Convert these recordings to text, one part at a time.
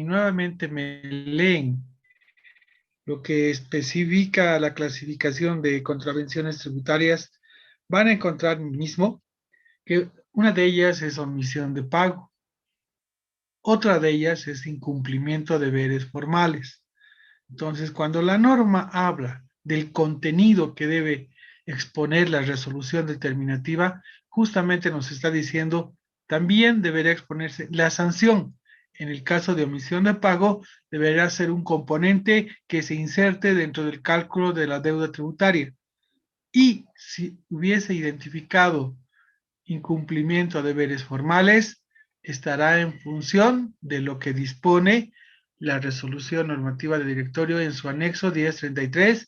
y nuevamente me leen lo que especifica la clasificación de contravenciones tributarias, van a encontrar mismo que una de ellas es omisión de pago, otra de ellas es incumplimiento de deberes formales. Entonces, cuando la norma habla del contenido que debe exponer la resolución determinativa, justamente nos está diciendo también deberá exponerse la sanción. En el caso de omisión de pago, deberá ser un componente que se inserte dentro del cálculo de la deuda tributaria. Y si hubiese identificado incumplimiento de deberes formales, estará en función de lo que dispone la resolución normativa de directorio en su anexo 1033-16.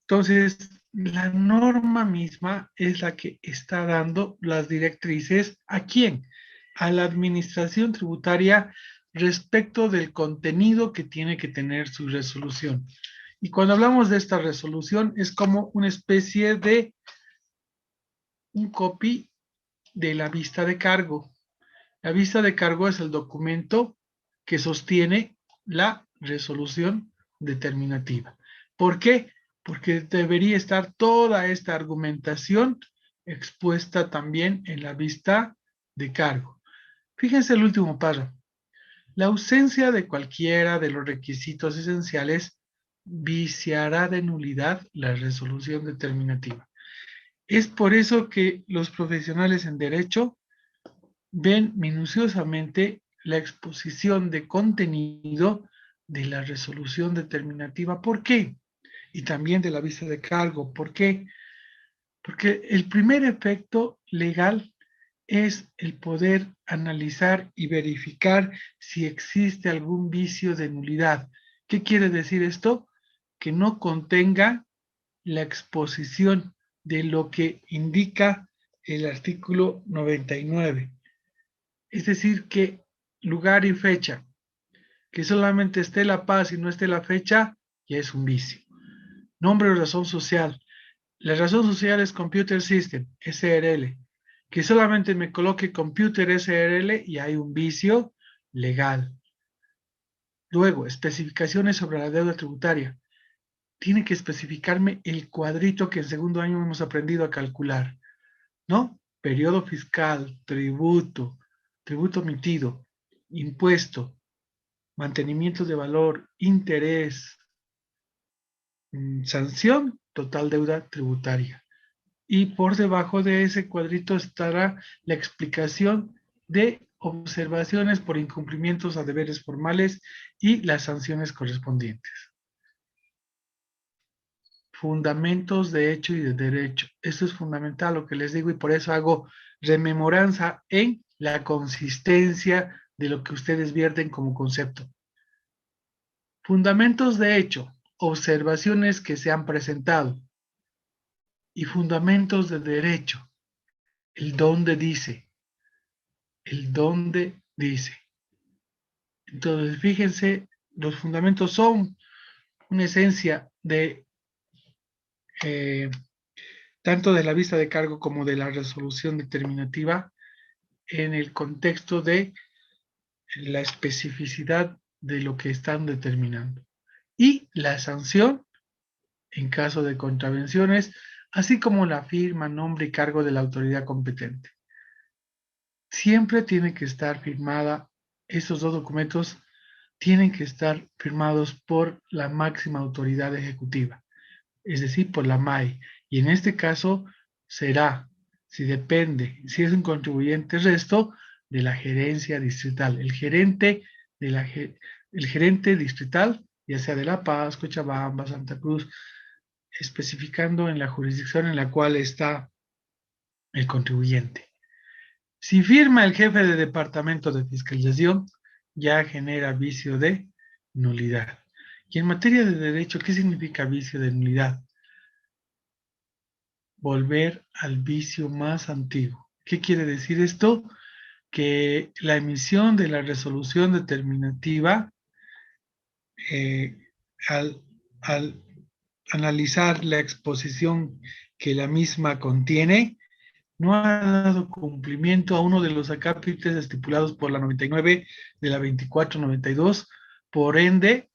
Entonces, la norma misma es la que está dando las directrices ¿a quién? A la administración tributaria respecto del contenido que tiene que tener su resolución. Y cuando hablamos de esta resolución es como una especie de un copy de la vista de cargo. La vista de cargo es el documento que sostiene la resolución determinativa. ¿Por qué? Porque debería estar toda esta argumentación expuesta también en la vista de cargo. Fíjense el último párrafo. La ausencia de cualquiera de los requisitos esenciales viciará de nulidad la resolución determinativa. Es por eso que los profesionales en derecho ven minuciosamente la exposición de contenido de la resolución determinativa. ¿Por qué? Y también de la vista de cargo. ¿Por qué? Porque el primer efecto legal es el poder analizar y verificar si existe algún vicio de nulidad. ¿Qué quiere decir esto? Que no contenga la exposición de lo que indica el artículo 99. Es decir, que lugar y fecha, que solamente esté la paz y no esté la fecha, ya es un vicio. Nombre o razón social. La razón social es Computer System, SRL. Que solamente me coloque Computer SRL y hay un vicio legal. Luego, especificaciones sobre la deuda tributaria. Tiene que especificarme el cuadrito que en segundo año hemos aprendido a calcular, ¿no? Periodo fiscal, tributo, tributo emitido, impuesto, mantenimiento de valor, interés, sanción, total deuda tributaria. Y por debajo de ese cuadrito estará la explicación de observaciones por incumplimientos a deberes formales y las sanciones correspondientes. Fundamentos de hecho y de derecho. Esto es fundamental lo que les digo y por eso hago rememoranza en la consistencia de lo que ustedes vierten como concepto. Fundamentos de hecho, observaciones que se han presentado y fundamentos de derecho, el dónde dice, el dónde dice. Entonces, fíjense, los fundamentos son una esencia de tanto de la vista de cargo como de la resolución determinativa en el contexto de la especificidad de lo que están determinando. Y la sanción en caso de contravenciones, así como la firma, nombre y cargo de la autoridad competente. Siempre tiene que estar firmada, esos dos documentos tienen que estar firmados por la máxima autoridad ejecutiva, es decir, por la MAE. Y en este caso será, si depende, si es un contribuyente resto, de la gerencia distrital. El gerente distrital, ya sea de La Paz, Cochabamba, Santa Cruz, especificando en la jurisdicción en la cual está el contribuyente. Si firma el jefe de departamento de fiscalización, ya genera vicio de nulidad. Y en materia de derecho, ¿qué significa vicio de nulidad? Volver al vicio más antiguo. ¿Qué quiere decir esto? Que la emisión de la resolución determinativa, eh, al, al analizar la exposición que la misma contiene, no ha dado cumplimiento a uno de los acápites estipulados por la 99 de la 2492, por ende,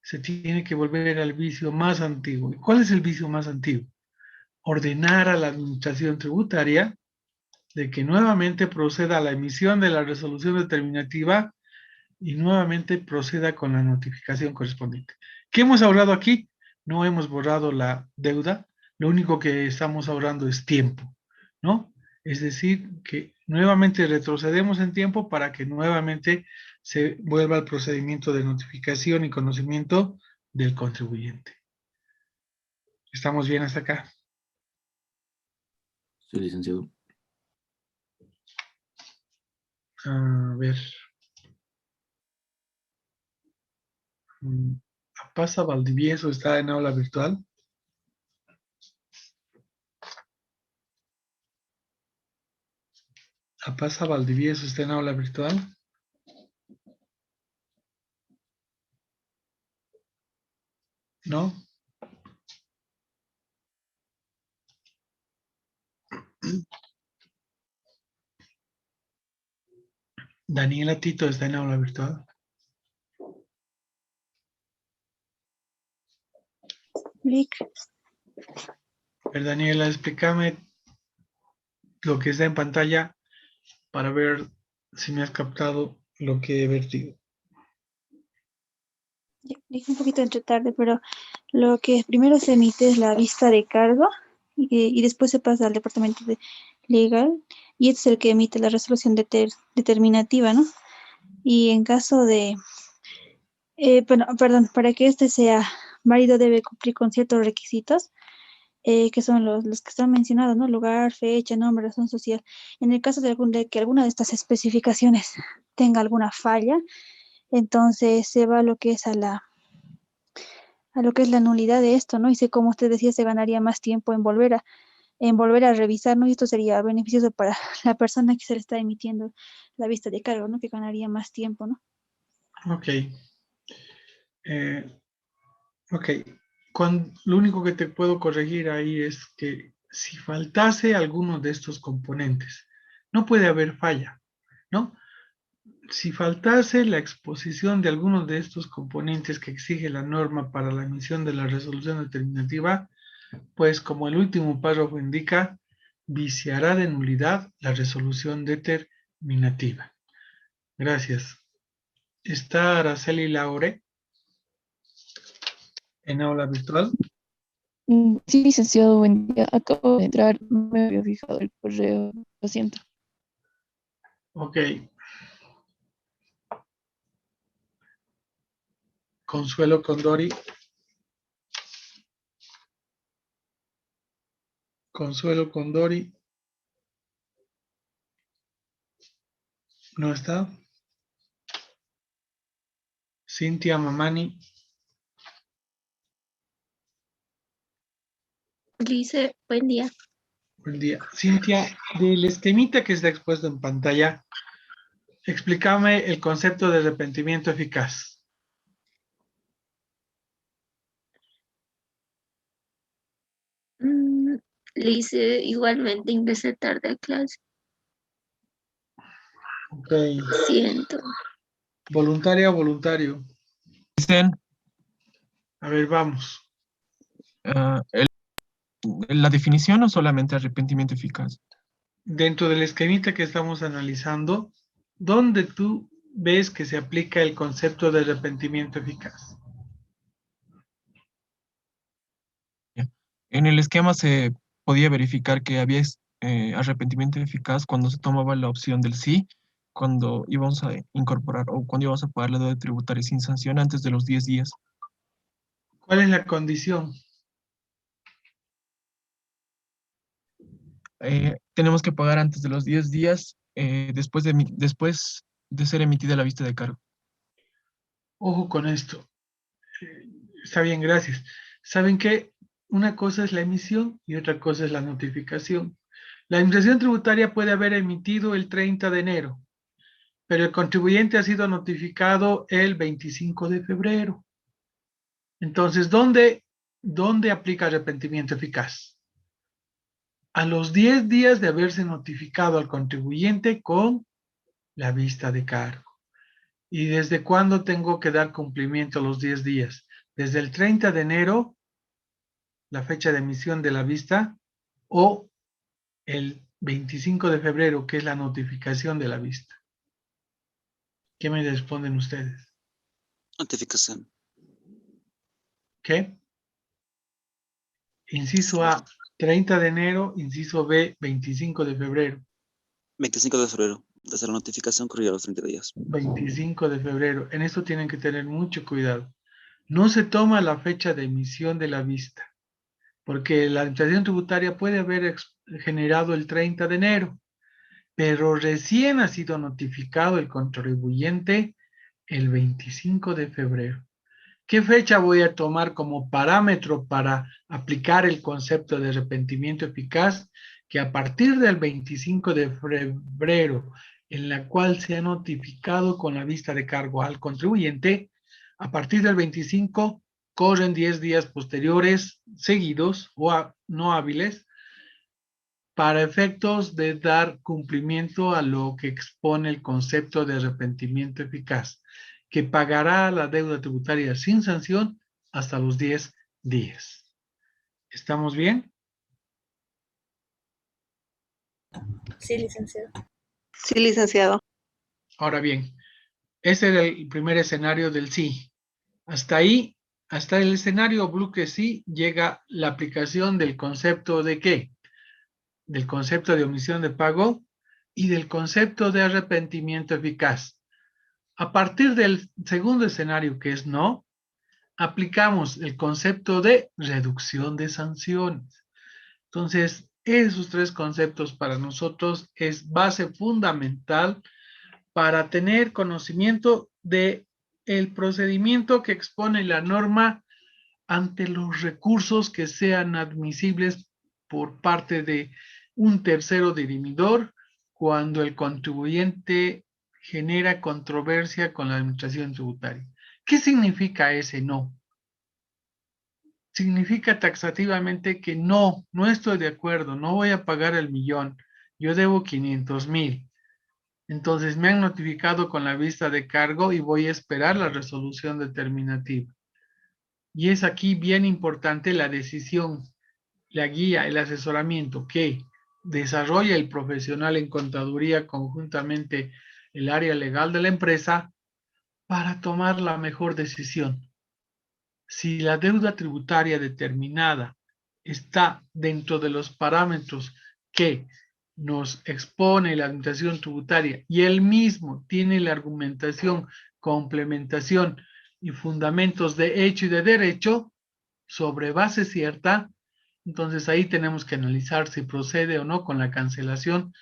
se tiene que volver al vicio más antiguo. ¿Y cuál es el vicio más antiguo? Ordenar a la administración tributaria de que nuevamente proceda a la emisión de la resolución determinativa y nuevamente proceda con la notificación correspondiente. ¿Qué hemos ahorrado aquí? No hemos borrado la deuda, lo único que estamos ahorrando es tiempo, ¿no? Es decir, que nuevamente retrocedemos en tiempo para que nuevamente se vuelva al procedimiento de notificación y conocimiento del contribuyente. ¿Estamos bien hasta acá? Sí, licenciado. A ver. ¿Pasa Valdivieso está en aula virtual? ¿Pasa Valdivieso está en aula virtual? ¿No? Daniela Tito está en aula virtual. Lic. A ver, Daniela, explícame lo que está en pantalla para ver si me has captado lo que he vertido. Dije un poquito entre tarde, pero lo que primero se emite es la vista de cargo y después se pasa al departamento legal y este es el que emite la resolución determinativa, ¿no? Y en caso de, perdón, para que este sea válido debe cumplir con ciertos requisitos que son los que están mencionados, ¿no? Lugar, fecha, nombre, razón social. En el caso de que alguna de estas especificaciones tenga alguna falla, entonces se va a lo que es a lo que es la nulidad de esto, ¿no? Y sé, como usted decía, se ganaría más tiempo en volver a revisar, ¿no? Y esto sería beneficioso para la persona que se le está emitiendo la vista de cargo, ¿no? Que ganaría más tiempo, ¿no? Ok. Ok. Lo único que te puedo corregir ahí es que si faltase alguno de estos componentes, no puede haber falla, ¿no? Si faltase la exposición de algunos de estos componentes que exige la norma para la emisión de la resolución determinativa, pues como el último párrafo indica, viciará de nulidad la resolución determinativa. Gracias. ¿Está Araceli Laure en aula virtual? Sí, licenciado, buen día. Acabo de entrar, no me había fijado el correo, lo siento. Ok. Consuelo Condori. Consuelo Condori. ¿No está? Cintia Mamani. Dice, buen día. Buen día. Cintia, del esquemita que está expuesto en pantalla, explícame el concepto de arrepentimiento eficaz. Le hice igualmente, ingresé tarde a clase. Ok. Siento. ¿Voluntaria o voluntario? Dicen, A ver, vamos. la definición o solamente arrepentimiento eficaz. Dentro del esquemita que estamos analizando, ¿dónde tú ves que se aplica el concepto de arrepentimiento eficaz? Ya. En el esquema se podía verificar que había arrepentimiento eficaz cuando se tomaba la opción del sí, cuando íbamos a incorporar o cuando íbamos a pagar la deuda tributaria sin sanción antes de los 10 días. ¿Cuál es la condición? Tenemos que pagar antes de los 10 días después de ser emitida la vista de cargo. Ojo con esto. Está bien, gracias. ¿Saben qué? Una cosa es la emisión y otra cosa es la notificación. La administración tributaria puede haber emitido el 30 de enero, pero el contribuyente ha sido notificado el 25 de febrero. Entonces, ¿dónde aplica arrepentimiento eficaz? a los 10 días de haberse notificado al contribuyente con la vista de cargo. ¿Y desde cuándo tengo que dar cumplimiento a los 10 días? Desde el 30 de enero, la fecha de emisión de la vista, o el 25 de febrero, que es la notificación de la vista. ¿Qué me responden ustedes? Notificación. ¿Qué? Inciso A, 30 de enero. Inciso B, 25 de febrero. 25 de febrero. Desde la notificación corría los 30 días. 25 de febrero. En esto tienen que tener mucho cuidado. No se toma la fecha de emisión de la vista, porque la administración tributaria puede haber generado el 30 de enero, pero recién ha sido notificado el contribuyente el 25 de febrero. ¿Qué fecha voy a tomar como parámetro para aplicar el concepto de arrepentimiento eficaz? Que a partir del 25 de febrero, en la cual se ha notificado con la vista de cargo al contribuyente, a partir del 25 corren 10 días posteriores seguidos o no hábiles para efectos de dar cumplimiento a lo que expone el concepto de arrepentimiento eficaz, que pagará la deuda tributaria sin sanción hasta los 10 días. ¿Estamos bien? Sí, licenciado. Sí, licenciado. Ahora bien, ese era el primer escenario del sí. Hasta ahí, hasta el escenario bloque sí, llega la aplicación del concepto de ¿qué? Del concepto de omisión de pago y del concepto de arrepentimiento eficaz. A partir del segundo escenario, que es no, aplicamos el concepto de reducción de sanciones. Entonces, esos tres conceptos para nosotros es base fundamental para tener conocimiento de el procedimiento que expone la norma ante los recursos que sean admisibles por parte de un tercero dirimidor cuando el contribuyente genera controversia con la administración tributaria. ¿Qué significa ese no? Significa taxativamente que no estoy de acuerdo, no voy a pagar el millón, yo debo 500,000. Entonces me han notificado con la vista de cargo y voy a esperar la resolución determinativa. Y es aquí bien importante la decisión, la guía, el asesoramiento que desarrolla el profesional en contaduría conjuntamente el área legal de la empresa para tomar la mejor decisión. Si la deuda tributaria determinada está dentro de los parámetros que nos expone la administración tributaria y él mismo tiene la argumentación, complementación y fundamentos de hecho y de derecho sobre base cierta, entonces ahí tenemos que analizar si procede o no con la cancelación,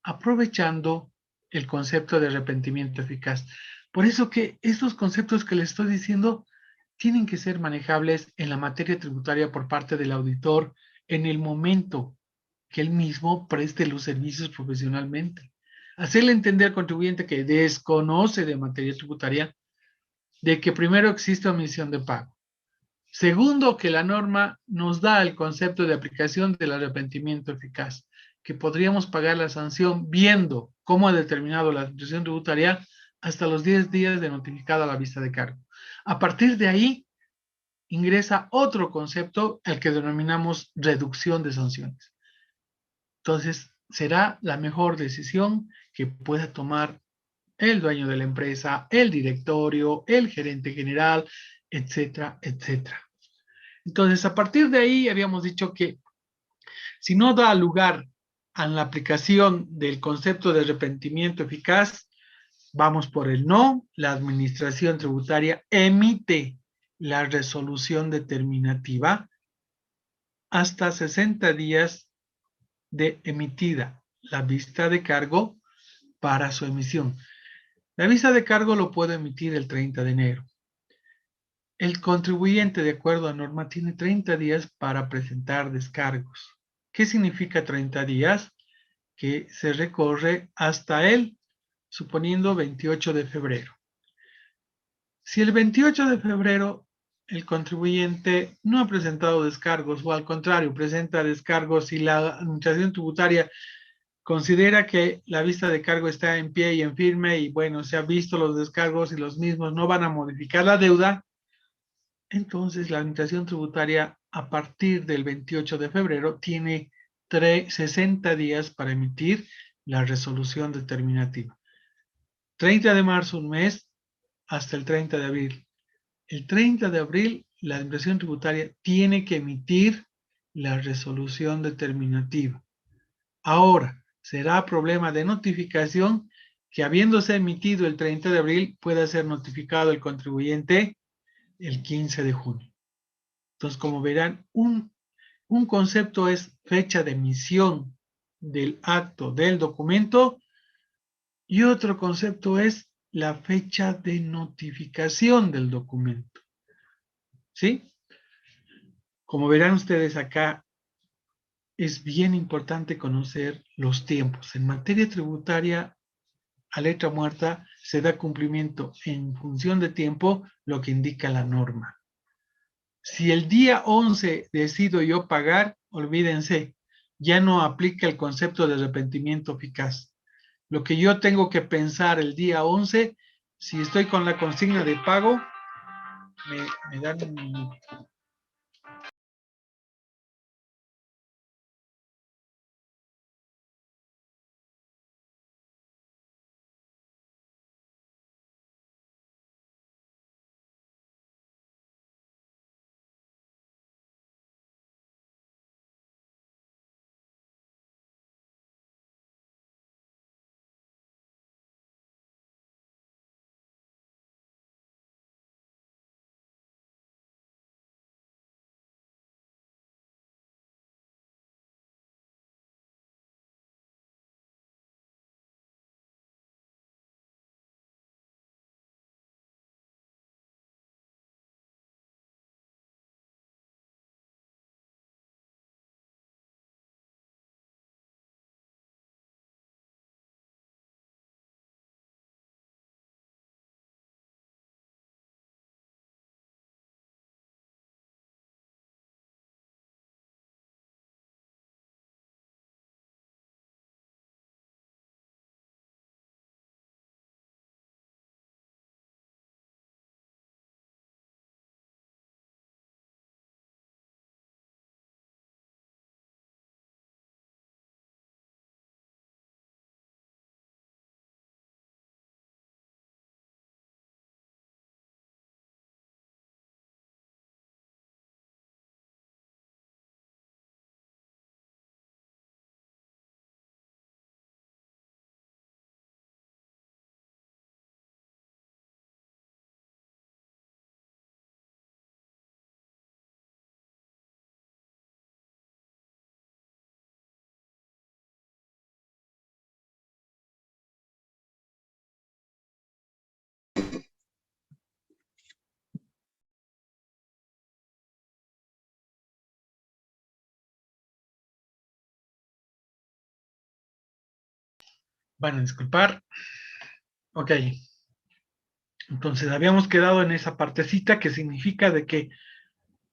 aprovechando el concepto de arrepentimiento eficaz. Por eso que estos conceptos que les estoy diciendo tienen que ser manejables en la materia tributaria por parte del auditor en el momento que él mismo preste los servicios profesionalmente. Hacerle entender al contribuyente que desconoce de materia tributaria de que primero existe omisión de pago. Segundo, que la norma nos da el concepto de aplicación del arrepentimiento eficaz, que podríamos pagar la sanción viendo cómo ha determinado la administración tributaria hasta los 10 días de notificada la vista de cargo. A partir de ahí, ingresa otro concepto, el que denominamos reducción de sanciones. Entonces, será la mejor decisión que pueda tomar el dueño de la empresa, el directorio, el gerente general, etcétera, etcétera. Entonces, a partir de ahí habíamos dicho que si no da lugar a la aplicación del concepto de arrepentimiento eficaz, vamos por el no, la administración tributaria emite la resolución determinativa hasta 60 días de emitida la vista de cargo para su emisión. La vista de cargo lo puede emitir el 30 de enero. El contribuyente, de acuerdo a norma, tiene 30 días para presentar descargos. ¿Qué significa 30 días? Que se recorre hasta el, suponiendo 28 de febrero. Si el 28 de febrero el contribuyente no ha presentado descargos, o al contrario, presenta descargos y la administración tributaria considera que la vista de cargo está en pie y en firme y bueno, se han visto los descargos y los mismos no van a modificar la deuda, entonces la administración tributaria a partir del 28 de febrero tiene 60 días para emitir la resolución determinativa. 30 de marzo un mes hasta el 30 de abril. El 30 de abril la administración tributaria tiene que emitir la resolución determinativa. Ahora, será problema de notificación que habiéndose emitido el 30 de abril pueda ser notificado el contribuyente el 15 de junio. Entonces, como verán, un concepto es fecha de emisión del acto del documento y otro concepto es la fecha de notificación del documento. ¿Sí? Como verán ustedes acá, es bien importante conocer los tiempos. En materia tributaria, a letra muerta, se da cumplimiento en función de tiempo lo que indica la norma. Si el día 11 decido yo pagar, olvídense, ya no aplica el concepto de arrepentimiento eficaz. Lo que yo tengo que pensar el día 11, si estoy con la consigna de pago, me dan un minuto. Van a disculpar. Ok. Entonces, habíamos quedado en esa partecita que significa de que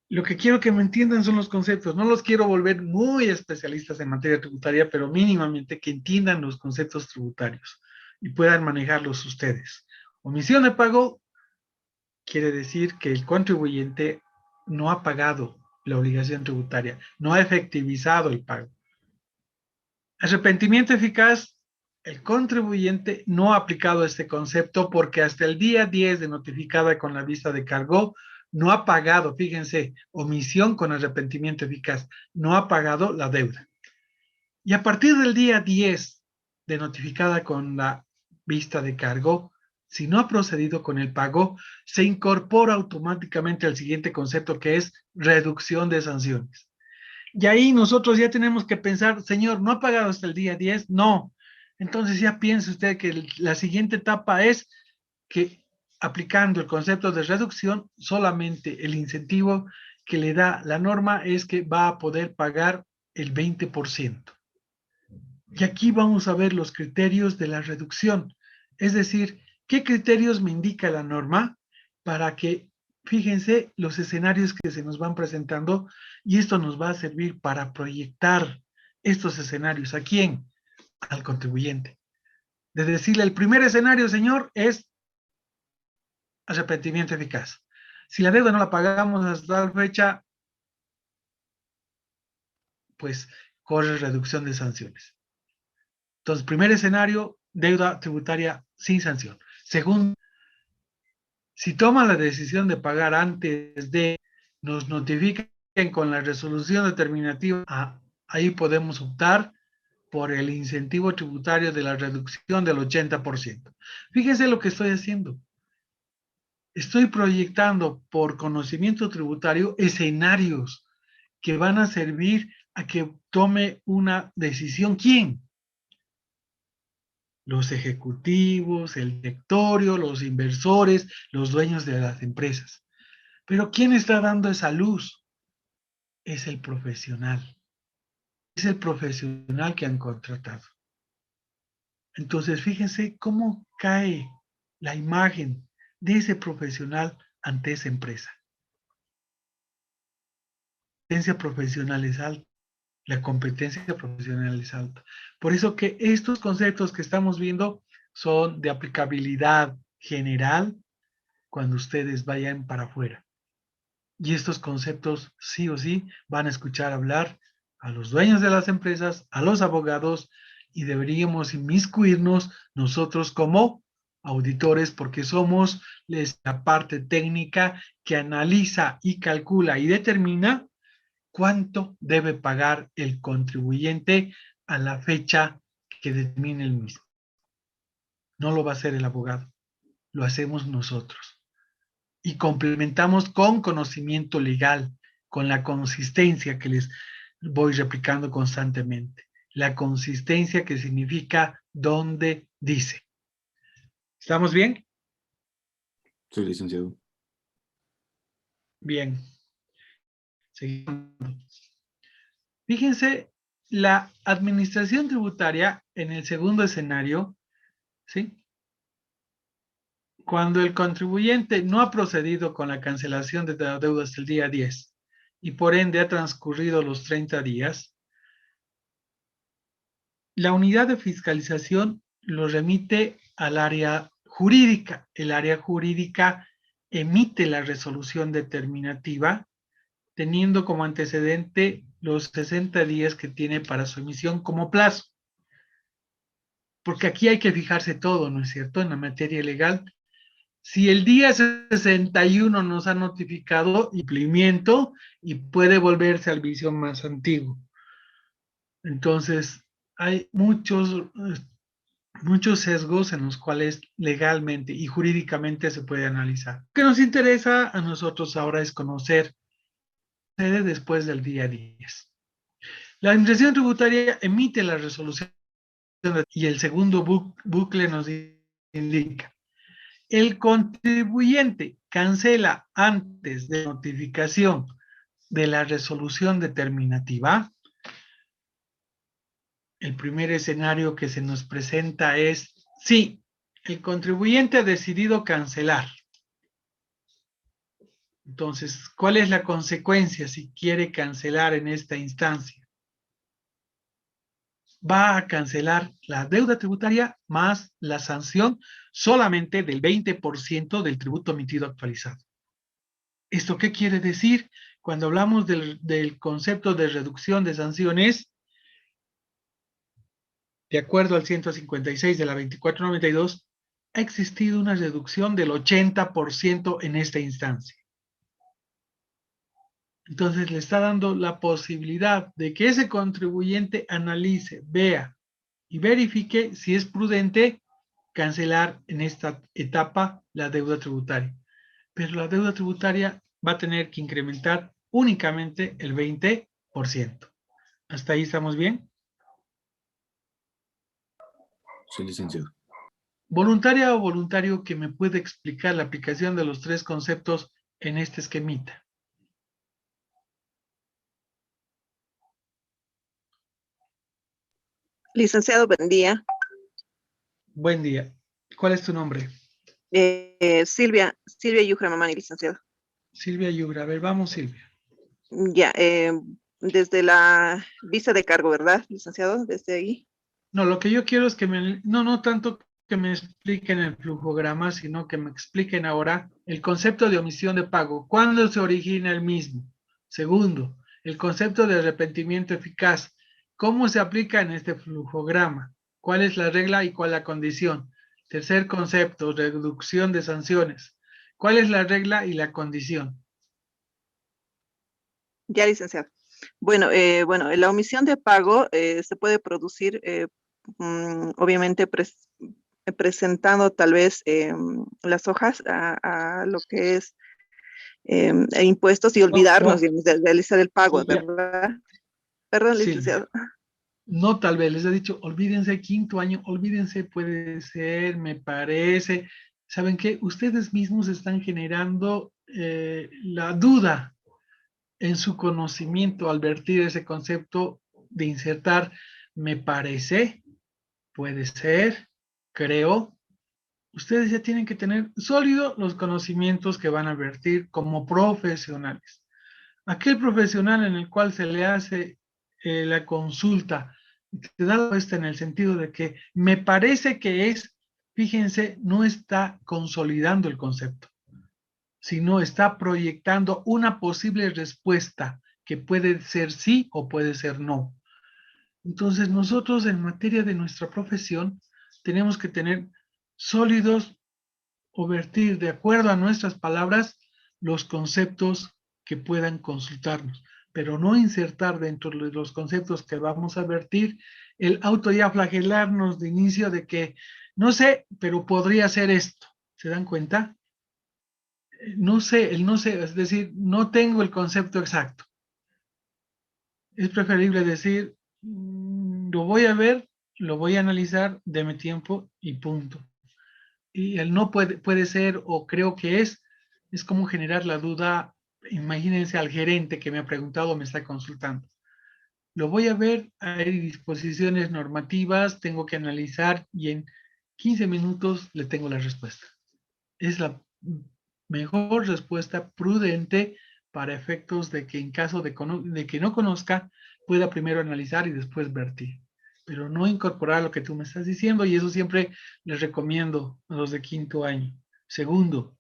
lo que quiero que me entiendan son los conceptos. No los quiero volver muy especialistas en materia tributaria, pero mínimamente que entiendan los conceptos tributarios y puedan manejarlos ustedes. Omisión de pago quiere decir que el contribuyente no ha pagado la obligación tributaria, no ha efectivizado el pago. Arrepentimiento eficaz, el contribuyente no ha aplicado este concepto porque hasta el día 10 de notificada con la vista de cargo no ha pagado, fíjense, omisión con arrepentimiento eficaz, no ha pagado la deuda. Y a partir del día 10 de notificada con la vista de cargo, si no ha procedido con el pago, se incorpora automáticamente al siguiente concepto que es reducción de sanciones. Y ahí nosotros ya tenemos que pensar, señor, ¿no ha pagado hasta el día 10? No. Entonces ya piense usted que la siguiente etapa es que aplicando el concepto de reducción, solamente el incentivo que le da la norma es que va a poder pagar el 20%. Y aquí vamos a ver los criterios de la reducción. Es decir, ¿qué criterios me indica la norma para que Fíjense los escenarios que se nos van presentando y esto nos va a servir para proyectar estos escenarios. ¿A quién? Al contribuyente. De decirle, el primer escenario, señor, es arrepentimiento eficaz. Si la deuda no la pagamos hasta tal fecha, pues corre reducción de sanciones. Entonces, primer escenario, deuda tributaria sin sanción. Segundo, si toma la decisión de pagar antes de, nos notifiquen con la resolución determinativa, ahí podemos optar por el incentivo tributario de la reducción del 80%. Fíjense lo que estoy haciendo. Estoy proyectando por conocimiento tributario escenarios que van a servir a que tome una decisión. ¿Quién? Los ejecutivos, el directorio, los inversores, los dueños de las empresas. Pero ¿quién está dando esa luz? Es el profesional. Es el profesional que han contratado. Entonces, fíjense cómo cae la imagen de ese profesional ante esa empresa. La competencia profesional es alta. La competencia profesional es alta. Por eso que estos conceptos que estamos viendo son de aplicabilidad general cuando ustedes vayan para afuera. Y estos conceptos sí o sí van a escuchar hablar a los dueños de las empresas, a los abogados, y deberíamos inmiscuirnos nosotros como auditores porque somos la parte técnica que analiza y calcula y determina cuánto debe pagar el contribuyente a la fecha que determine el mismo. No lo va a hacer el abogado, lo hacemos nosotros. Y complementamos con conocimiento legal, con la consistencia que les voy replicando constantemente. La consistencia que significa donde dice. ¿Estamos bien? Sí, licenciado. Bien. Seguimos. Fíjense, la administración tributaria en el segundo escenario, ¿sí? Cuando el contribuyente no ha procedido con la cancelación de la deuda hasta el día 10 y por ende ha transcurrido los 30 días, la unidad de fiscalización lo remite al área jurídica. El área jurídica emite la resolución determinativa teniendo como antecedente los 60 días que tiene para su emisión como plazo. Porque aquí hay que fijarse todo, ¿no es cierto? En la materia legal. Si el día 61 nos ha notificado cumplimiento y puede volverse al vicio más antiguo. Entonces, hay muchos sesgos en los cuales legalmente y jurídicamente se puede analizar. Lo que nos interesa a nosotros ahora es conocer después del día 10. La Administración Tributaria emite la resolución y el segundo bucle nos indica. El contribuyente cancela antes de notificación de la resolución determinativa. El primer escenario que se nos presenta es, sí, el contribuyente ha decidido cancelar. Entonces, ¿cuál es la consecuencia si quiere cancelar en esta instancia? Va a cancelar la deuda tributaria más la sanción solamente del 20% del tributo emitido actualizado. ¿Esto qué quiere decir? Cuando hablamos del concepto de reducción de sanciones, de acuerdo al 156 de la 2492, ha existido una reducción del 80% en esta instancia. Entonces le está dando la posibilidad de que ese contribuyente analice, vea y verifique si es prudente cancelar en esta etapa la deuda tributaria. Pero la deuda tributaria va a tener que incrementar únicamente el 20%. ¿Hasta ahí estamos bien? Sí, licenciado. Voluntaria o voluntario que me puede explicar la aplicación de los tres conceptos en este esquemita. Licenciado, buen día. Buen día. ¿Cuál es tu nombre? Silvia Yujra Mamani, licenciado. Silvia Yura, a ver, vamos Silvia. Ya, desde la vista de cargo, ¿verdad, licenciado? Desde ahí. No, lo que yo quiero es que no tanto que me expliquen el flujograma, sino que me expliquen ahora el concepto de omisión de pago. ¿Cuándo se origina el mismo? Segundo, el concepto de arrepentimiento eficaz. ¿Cómo se aplica en este flujograma? ¿Cuál es la regla y cuál la condición? Tercer concepto, reducción de sanciones. ¿Cuál es la regla y la condición? Ya, licenciado. Bueno, la omisión de pago se puede producir, obviamente, presentando tal vez las hojas a lo que es impuestos y olvidarnos, digamos, de realizar el pago, Silvia. ¿verdad? Perdón, Silvia. licenciado. No, tal vez les he dicho, olvídense, quinto año, olvídense, puede ser, me parece. ¿Saben qué? Ustedes mismos están generando la duda en su conocimiento al vertir ese concepto de insertar, me parece, puede ser, creo. Ustedes ya tienen que tener sólidos los conocimientos que van a vertir como profesionales. Aquel profesional en el cual se le hace la consulta, te da la respuesta en el sentido de que me parece que es, fíjense, no está consolidando el concepto, sino está proyectando una posible respuesta que puede ser sí o puede ser no. Entonces nosotros en materia de nuestra profesión tenemos que tener sólidos o vertir de acuerdo a nuestras palabras los conceptos que puedan consultarnos, pero no insertar dentro de los conceptos que vamos a vertir el auto ya flagelarnos de inicio de que no sé, pero podría ser esto. ¿Se dan cuenta? No sé, el no sé, es decir, no tengo el concepto exacto. Es preferible decir, lo voy a ver, lo voy a analizar, deme tiempo y punto. Y el no puede ser o creo que es como generar la duda. Imagínense al gerente que me ha preguntado, me está consultando. Lo voy a ver, hay disposiciones normativas, tengo que analizar y en 15 minutos le tengo la respuesta. Es la mejor respuesta prudente para efectos de que en caso de que no conozca, pueda primero analizar y después vertir. Pero no incorporar lo que tú me estás diciendo, y eso siempre les recomiendo a los de quinto año. Segundo,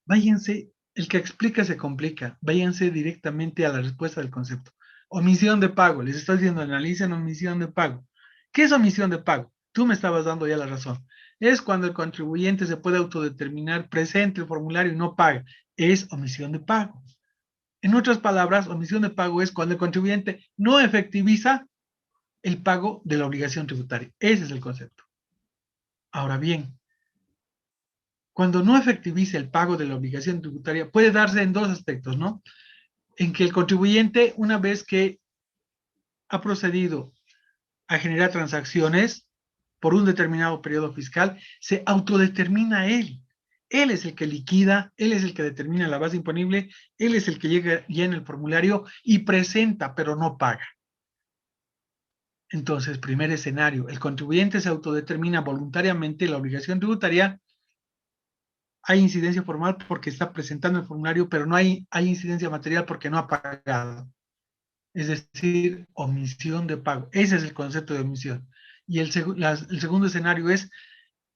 váyanse, el que explica se complica, váyanse directamente a la respuesta del concepto. Omisión de pago, les estoy diciendo, analicen omisión de pago. ¿Qué es omisión de pago? Tú me estabas dando ya la razón. Es cuando el contribuyente se puede autodeterminar, presente el formulario y no paga. Es omisión de pago. En otras palabras, omisión de pago es cuando el contribuyente no efectiviza el pago de la obligación tributaria. Ese es el concepto. Ahora bien, cuando no efectiviza el pago de la obligación tributaria, puede darse en dos aspectos, ¿no? En que el contribuyente, una vez que ha procedido a generar transacciones por un determinado periodo fiscal, se autodetermina él. Él es el que liquida, él es el que determina la base imponible, él es el que llena el formulario y presenta, pero no paga. Entonces, primer escenario, el contribuyente se autodetermina voluntariamente la obligación tributaria. Hay incidencia formal porque está presentando el formulario, pero no hay incidencia material porque no ha pagado. Es decir, omisión de pago. Ese es el concepto de omisión. Y el segundo escenario es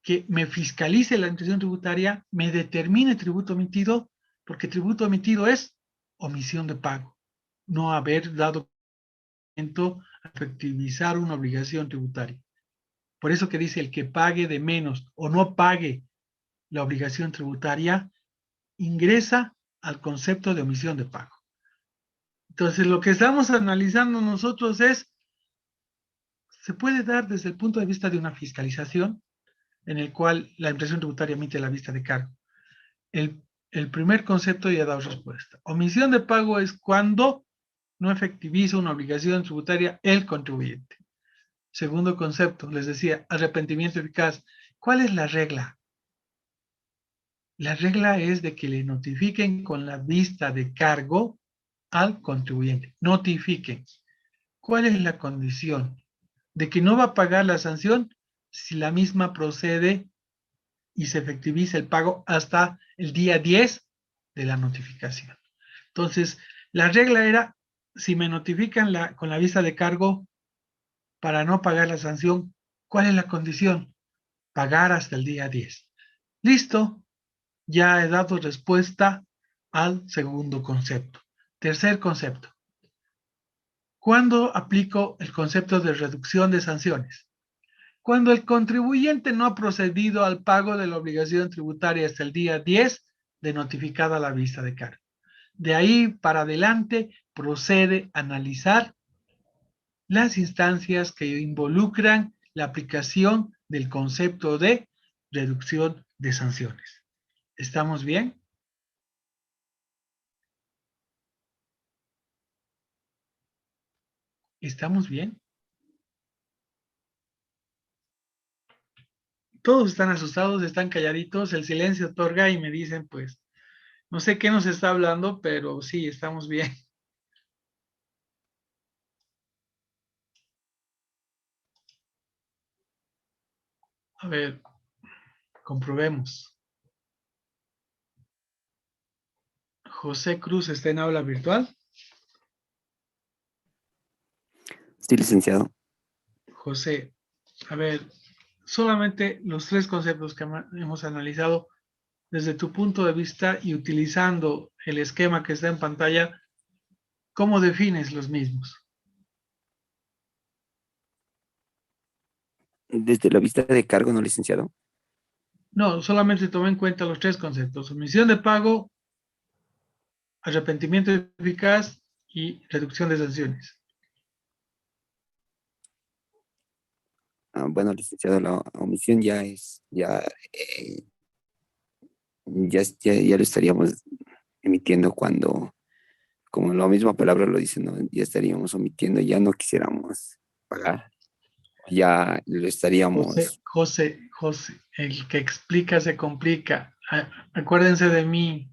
que me fiscalice la administración tributaria, me determine tributo omitido, porque tributo omitido es omisión de pago. No haber dado a efectivizar una obligación tributaria. Por eso que dice el que pague de menos o no pague la obligación tributaria, ingresa al concepto de omisión de pago. Entonces, lo que estamos analizando nosotros es, se puede dar desde el punto de vista de una fiscalización, en el cual la administración tributaria emite la vista de cargo. El primer concepto ya ha dado respuesta. Omisión de pago es cuando no efectiviza una obligación tributaria el contribuyente. Segundo concepto, les decía, arrepentimiento eficaz. ¿Cuál es la regla? La regla es de que le notifiquen con la vista de cargo al contribuyente. Notifiquen. ¿Cuál es la condición? De que no va a pagar la sanción si la misma procede y se efectiviza el pago hasta el día 10 de la notificación. Entonces, la regla era, si me notifican con la vista de cargo para no pagar la sanción, ¿cuál es la condición? Pagar hasta el día 10. Listo, ya he dado respuesta al segundo concepto. Tercer concepto. ¿Cuándo aplico el concepto de reducción de sanciones? Cuando el contribuyente no ha procedido al pago de la obligación tributaria hasta el día 10 de notificada la vista de cargo. De ahí para adelante procede a analizar las instancias que involucran la aplicación del concepto de reducción de sanciones. ¿Estamos bien? ¿Estamos bien? Todos están asustados, están calladitos, el silencio otorga y me dicen, pues, no sé qué nos está hablando, pero sí, estamos bien. A ver, comprobemos. José Cruz está en aula virtual. Sí, licenciado. José, a ver, solamente los tres conceptos que hemos analizado desde tu punto de vista y utilizando el esquema que está en pantalla, ¿cómo defines los mismos? Desde la vista de cargo, ¿no, licenciado? No, solamente tomé en cuenta los tres conceptos: omisión de pago, arrepentimiento eficaz y reducción de sanciones. Bueno, licenciado, la omisión ya lo estaríamos emitiendo cuando, como la misma palabra lo dice, ¿no? Ya estaríamos omitiendo, ya no quisiéramos pagar, ya lo estaríamos... José, el que explica se complica. Acuérdense de mí.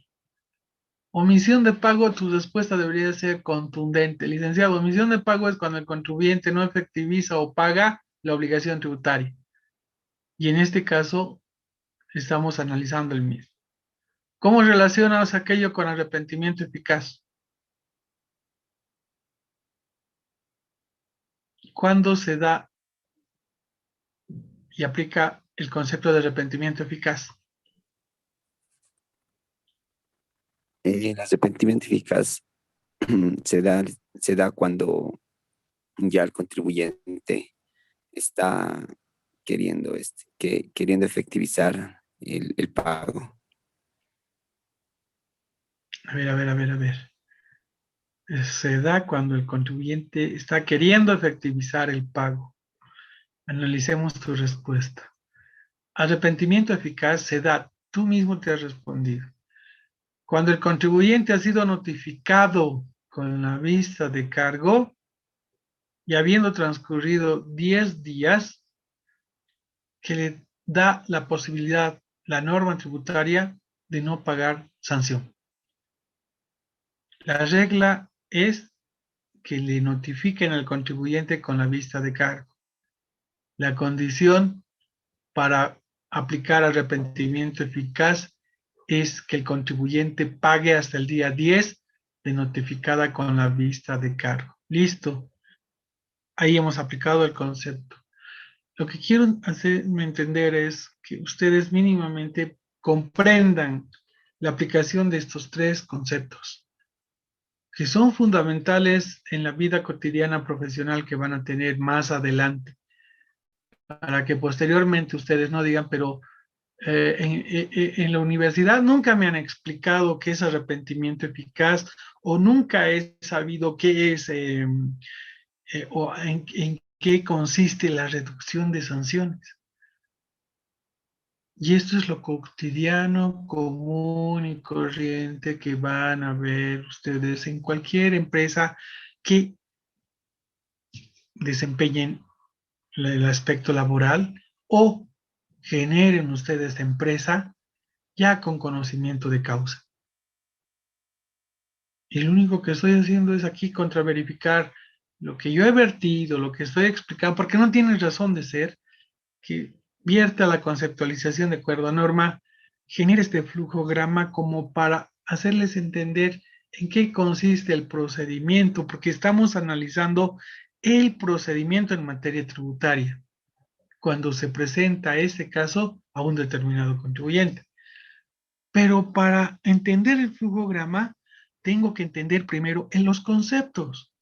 Omisión de pago, tu respuesta debería ser contundente. Licenciado, omisión de pago es cuando el contribuyente no efectiviza o paga la obligación tributaria. Y en este caso, estamos analizando el mismo. ¿Cómo relacionas aquello con arrepentimiento eficaz? ¿Cuándo se da y aplica el concepto de arrepentimiento eficaz? El arrepentimiento eficaz se da cuando ya el contribuyente está queriendo efectivizar el pago. A ver. Se da cuando el contribuyente está queriendo efectivizar el pago. Analicemos tu respuesta. Arrepentimiento eficaz se da, tú mismo te has respondido, cuando el contribuyente ha sido notificado con la vista de cargo y habiendo transcurrido 10 días, que le da la posibilidad, la norma tributaria, de no pagar sanción. La regla es que le notifiquen al contribuyente con la vista de cargo. La condición para aplicar arrepentimiento eficaz es que el contribuyente pague hasta el día 10 de notificada con la vista de cargo. Listo. Ahí hemos aplicado el concepto. Lo que quiero hacerme entender es que ustedes mínimamente comprendan la aplicación de estos tres conceptos, que son fundamentales en la vida cotidiana profesional que van a tener más adelante, para que posteriormente ustedes no digan, pero en la universidad nunca me han explicado qué es arrepentimiento eficaz o nunca he sabido qué es o en qué consiste la reducción de sanciones. Y esto es lo cotidiano, común y corriente que van a ver ustedes en cualquier empresa que desempeñen el aspecto laboral o generen ustedes empresa ya con conocimiento de causa. Y lo único que estoy haciendo es aquí contraverificar lo que yo he vertido, lo que estoy explicando, porque no tiene razón de ser que vierta la conceptualización de acuerdo a norma, genere este flujograma como para hacerles entender en qué consiste el procedimiento, porque estamos analizando el procedimiento en materia tributaria cuando se presenta este caso a un determinado contribuyente. Pero para entender el flujograma, tengo que entender primero en los conceptos.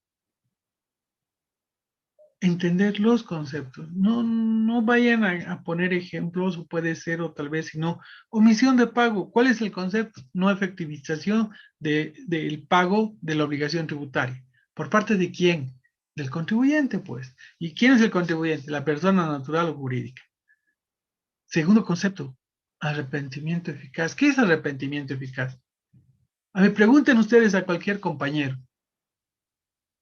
Entender los conceptos. No vayan a poner ejemplos, o puede ser, o tal vez, sino omisión de pago. ¿Cuál es el concepto? No efectivización del pago de la obligación tributaria. ¿Por parte de quién? Del contribuyente, pues. ¿Y quién es el contribuyente? La persona natural o jurídica. Segundo concepto, arrepentimiento eficaz. ¿Qué es arrepentimiento eficaz? A ver, pregunten ustedes a cualquier compañero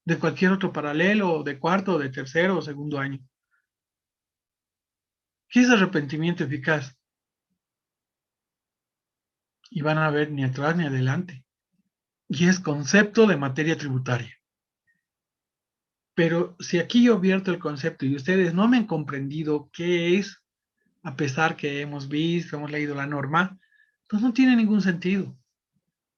de cualquier otro paralelo, de cuarto, de tercero o segundo año. ¿Qué es arrepentimiento eficaz? Y van a ver ni atrás ni adelante. Y es concepto de materia tributaria. Pero si aquí yo vierto el concepto y ustedes no me han comprendido qué es, a pesar que hemos visto, hemos leído la norma, pues no tiene ningún sentido.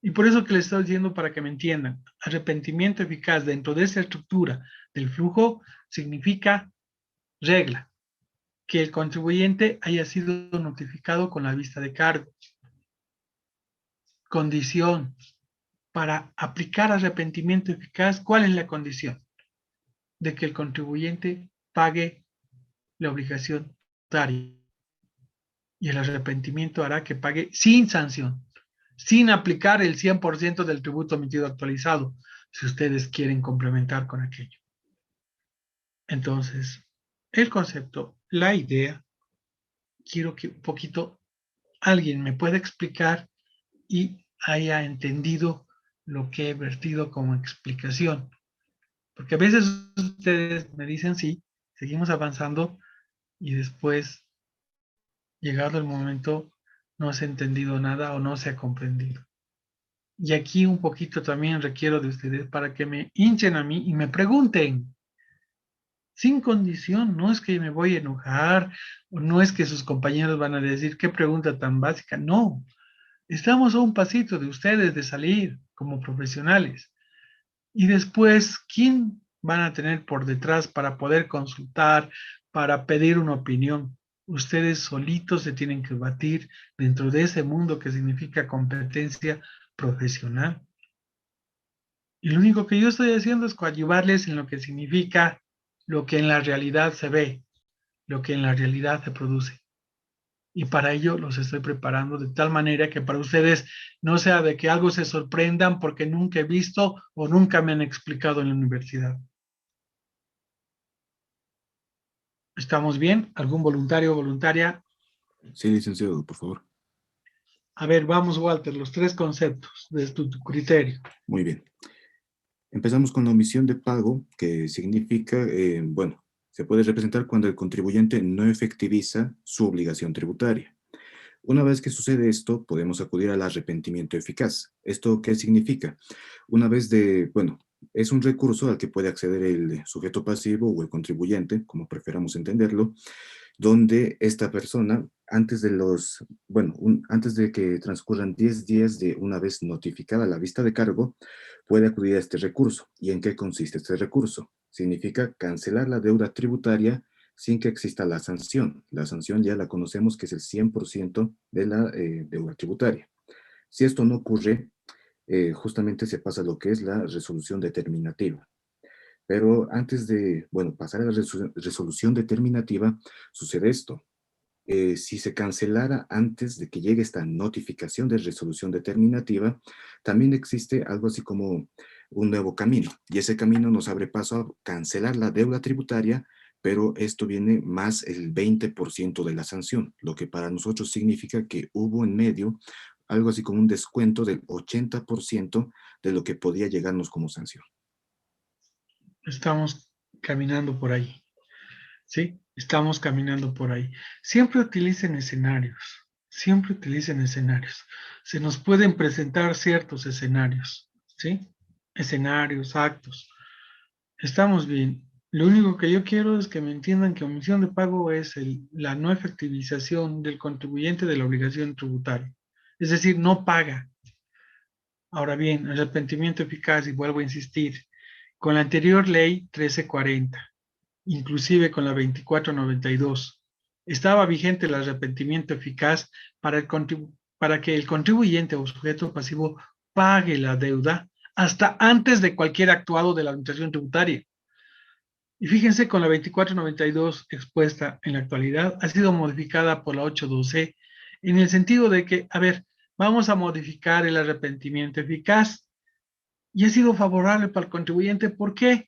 Y por eso que les estoy diciendo para que me entiendan, arrepentimiento eficaz dentro de esa estructura del flujo significa regla, que el contribuyente haya sido notificado con la vista de cargo. Condición, para aplicar arrepentimiento eficaz, ¿cuál es la condición? De que el contribuyente pague la obligación tributaria. Y el arrepentimiento hará que pague sin sanción, sin aplicar el 100% del tributo emitido actualizado, si ustedes quieren complementar con aquello. Entonces, el concepto, la idea, quiero que un poquito alguien me pueda explicar y haya entendido lo que he vertido como explicación. Porque a veces ustedes me dicen sí, seguimos avanzando y después, llegado el momento, no se ha entendido nada o no se ha comprendido. Y aquí un poquito también requiero de ustedes para que me hinchen a mí y me pregunten. Sin condición, no es que me voy a enojar, o no es que sus compañeros van a decir qué pregunta tan básica, no. Estamos a un pasito de ustedes de salir como profesionales. Y después, ¿quién van a tener por detrás para poder consultar, para pedir una opinión? Ustedes solitos se tienen que batir dentro de ese mundo que significa competencia profesional. Y lo único que yo estoy haciendo es coadyuvarles en lo que significa lo que en la realidad se ve, lo que en la realidad se produce. Y para ello los estoy preparando de tal manera que para ustedes no sea de que algo se sorprendan porque nunca he visto o nunca me han explicado en la universidad. ¿Estamos bien? ¿Algún voluntario o voluntaria? Sí, licenciado, por favor. A ver, vamos, Walter, los tres conceptos de tu criterio. Muy bien. Empezamos con la omisión de pago, que significa, bueno, se puede representar cuando el contribuyente no efectiviza su obligación tributaria. Una vez que sucede esto, podemos acudir al arrepentimiento eficaz. ¿Esto qué significa? Una vez bueno, es un recurso al que puede acceder el sujeto pasivo o el contribuyente, como preferamos entenderlo, donde esta persona, antes de que transcurran 10 días de una vez notificada la vista de cargo, puede acudir a este recurso. ¿Y en qué consiste este recurso? Significa cancelar la deuda tributaria sin que exista la sanción. La sanción ya la conocemos, que es el 100% de la deuda tributaria. Si esto no ocurre, justamente se pasa a lo que es la resolución determinativa. Pero antes de, pasar a la resolución determinativa, sucede esto. Si se cancelara antes de que llegue esta notificación de resolución determinativa, también existe algo así como un nuevo camino. Y ese camino nos abre paso a cancelar la deuda tributaria, pero esto viene más el 20% de la sanción, lo que para nosotros significa que hubo en medio algo así como un descuento del 80% de lo que podía llegarnos como sanción. Estamos caminando por ahí, ¿sí? Estamos caminando por ahí. Siempre utilicen escenarios, siempre utilicen escenarios. Se nos pueden presentar ciertos escenarios, ¿sí? Escenarios, actos. Estamos bien. Lo único que yo quiero es que me entiendan que omisión de pago es la no efectivización del contribuyente de la obligación tributaria. Es decir, no paga. Ahora bien, arrepentimiento eficaz, y vuelvo a insistir, con la anterior ley 1340, inclusive con la 2492, estaba vigente el arrepentimiento eficaz para que el contribuyente o sujeto pasivo pague la deuda hasta antes de cualquier actuado de la administración tributaria. Y fíjense, con la 2492 expuesta en la actualidad, ha sido modificada por la 812 en el sentido de que, a ver, vamos a modificar el arrepentimiento eficaz y ha sido favorable para el contribuyente. ¿Por qué?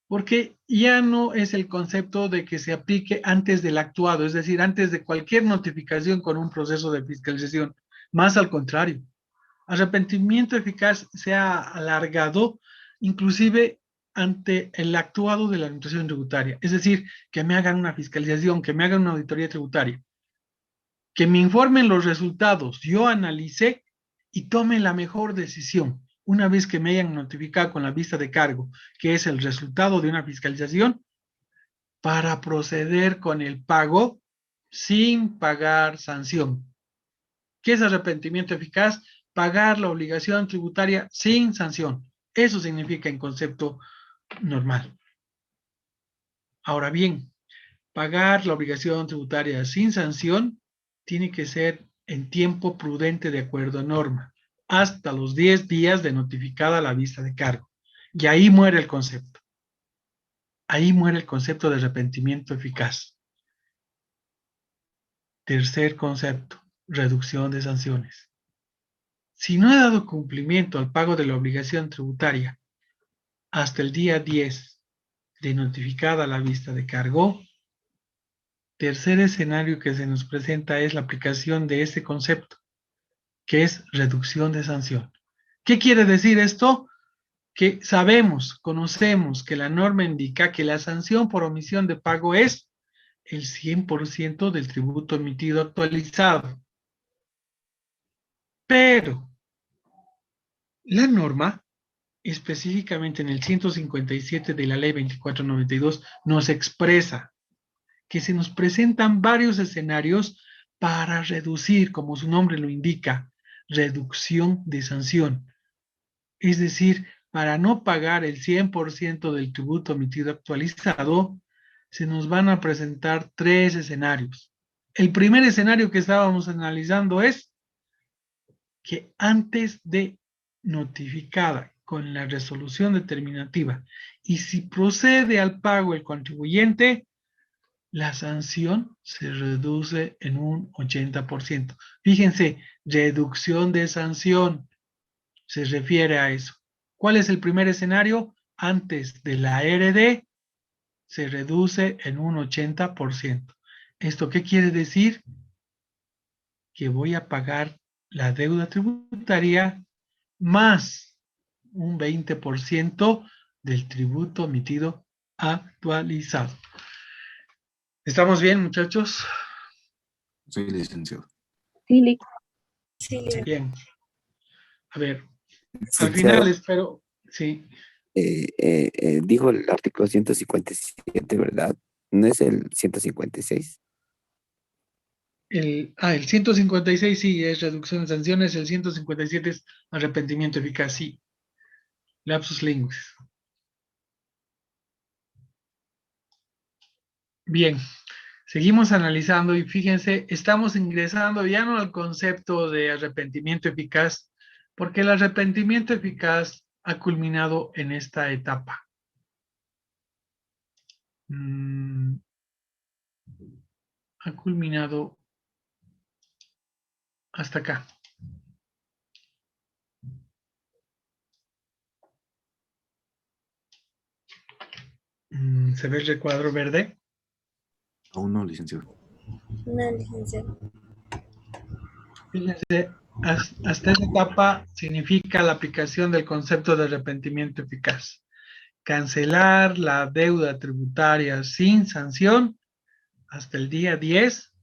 Porque ya no es el concepto de que se aplique antes del actuado, es decir, antes de cualquier notificación con un proceso de fiscalización. Más al contrario, arrepentimiento eficaz se ha alargado inclusive ante el actuado de la administración tributaria, es decir, que me hagan una fiscalización, que me hagan una auditoría tributaria, que me informen los resultados, yo analicé y tome la mejor decisión. Una vez que me hayan notificado con la vista de cargo, que es el resultado de una fiscalización, para proceder con el pago sin pagar sanción. ¿Qué es arrepentimiento eficaz? Pagar la obligación tributaria sin sanción. Eso significa en concepto normal. Ahora bien, pagar la obligación tributaria sin sanción tiene que ser en tiempo prudente de acuerdo a norma, hasta los 10 días de notificada la vista de cargo. Y ahí muere el concepto. Ahí muere el concepto de arrepentimiento eficaz. Tercer concepto, reducción de sanciones. Si no he dado cumplimiento al pago de la obligación tributaria hasta el día 10 de notificada la vista de cargo, tercer escenario que se nos presenta es la aplicación de este concepto, que es reducción de sanción. ¿Qué quiere decir esto? Que sabemos, conocemos que la norma indica que la sanción por omisión de pago es el 100% del tributo emitido actualizado. Pero la norma, específicamente en el 157 de la ley 2492, nos expresa que se nos presentan varios escenarios para reducir, como su nombre lo indica, reducción de sanción. Es decir, para no pagar el 100% del tributo emitido actualizado, se nos van a presentar 3 escenarios. El primer escenario que estábamos analizando es que antes de notificada con la resolución determinativa y si procede al pago el contribuyente, la sanción se reduce en un 80%. Fíjense, reducción de sanción se refiere a eso. ¿Cuál es el primer escenario? Antes de la RD se reduce en un 80%. ¿Esto qué quiere decir? Que voy a pagar la deuda tributaria más un 20% del tributo emitido actualizado. ¿Estamos bien, muchachos? Soy licenciado. Sí, Bien. A ver, al Licenciado, final espero, sí. dijo el artículo 157, ¿verdad? ¿No es el 156? El 156 sí es reducción de sanciones, el 157 es arrepentimiento eficaz, sí. Lapsus linguis. Bien, seguimos analizando y fíjense, estamos ingresando ya no al concepto de arrepentimiento eficaz, porque el arrepentimiento eficaz ha culminado en esta etapa. Ha culminado hasta acá. ¿Se ve el recuadro verde? Aún no, licenciado. No, licenciado. Fíjense, hasta esta etapa significa la aplicación del concepto de arrepentimiento eficaz. Cancelar la deuda tributaria sin sanción hasta el día 10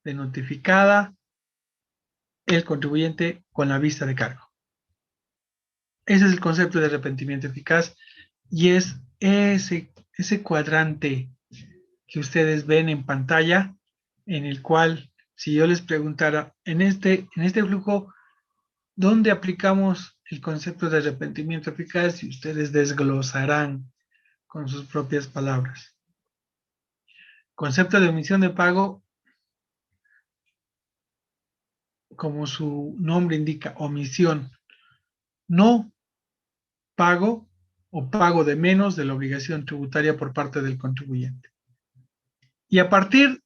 de notificada el contribuyente con la vista de cargo. Ese es el concepto de arrepentimiento eficaz y es ese cuadrante que ustedes ven en pantalla, en el cual, si yo les preguntara, en este flujo, ¿Dónde aplicamos el concepto de arrepentimiento eficaz? Y ustedes desglosarán con sus propias palabras. Concepto de omisión de pago, como su nombre indica, omisión. No pago o pago de menos de la obligación tributaria por parte del contribuyente. Y a partir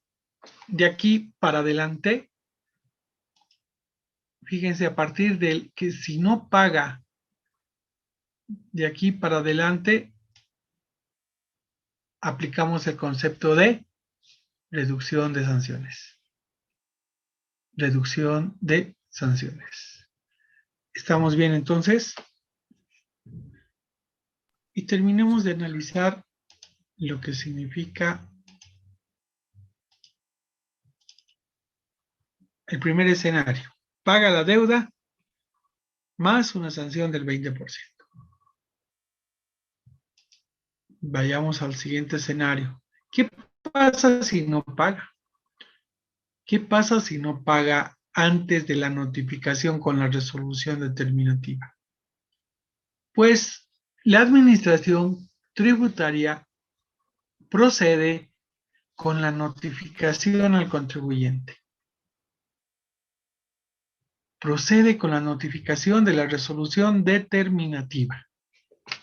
de aquí para adelante, fíjense, a partir del que si no paga de aquí para adelante, aplicamos el concepto de reducción de sanciones. Reducción de sanciones. ¿Estamos bien entonces? Y terminemos de analizar lo que significa el primer escenario. Paga la deuda más una sanción del 20%. Vayamos al siguiente escenario. ¿Qué pasa si no paga? ¿Qué pasa si no paga antes de la notificación con la resolución determinativa? Pues la administración tributaria procede con la notificación al contribuyente. Procede con la notificación de la resolución determinativa.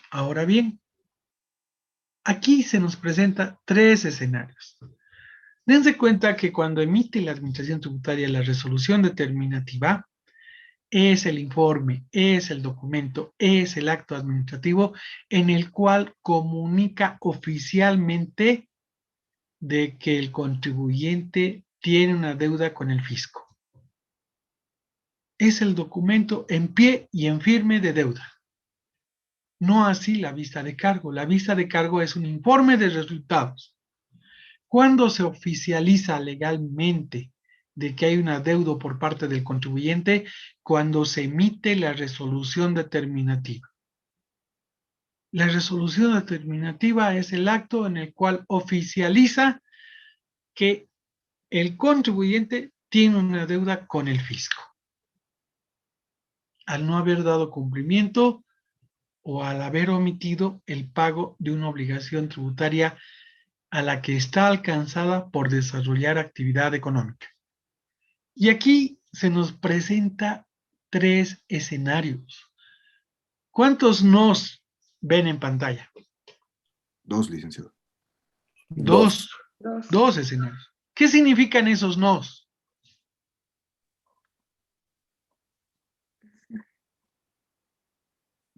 Ahora bien, aquí se nos presenta tres escenarios. Dense cuenta que cuando emite la administración tributaria la resolución determinativa, es el informe, es el documento, es el acto administrativo en el cual comunica oficialmente de que el contribuyente tiene una deuda con el fisco. Es el documento en pie y en firme de deuda. No así la vista de cargo. La vista de cargo es un informe de resultados. Cuando se oficializa legalmente de que hay un adeudo por parte del contribuyente, cuando se emite la resolución determinativa. La resolución determinativa es el acto en el cual oficializa que el contribuyente tiene una deuda con el fisco. Al no haber dado cumplimiento o al haber omitido el pago de una obligación tributaria a la que está alcanzada por desarrollar actividad económica. Y aquí se nos presenta tres escenarios. ¿Cuántos nos ven en pantalla? Dos, licenciado. Dos escenarios. ¿Qué significan esos nos?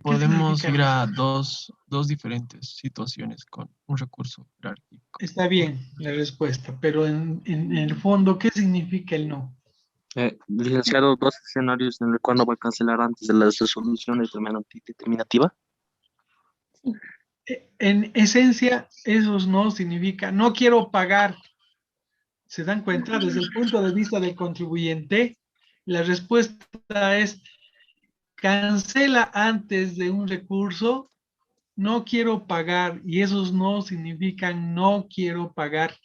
Podemos ir a dos diferentes situaciones con un recurso jerárquico. Está bien la respuesta, pero en el fondo, ¿qué significa el no? Licenciado, dos escenarios en el cual no va a cancelar antes de la resolución determinativa. En esencia, esos no significa no quiero pagar. ¿Se dan cuenta? Desde el punto de vista del contribuyente, la respuesta es cancela antes de un recurso, no quiero pagar, y esos no significan no quiero pagar.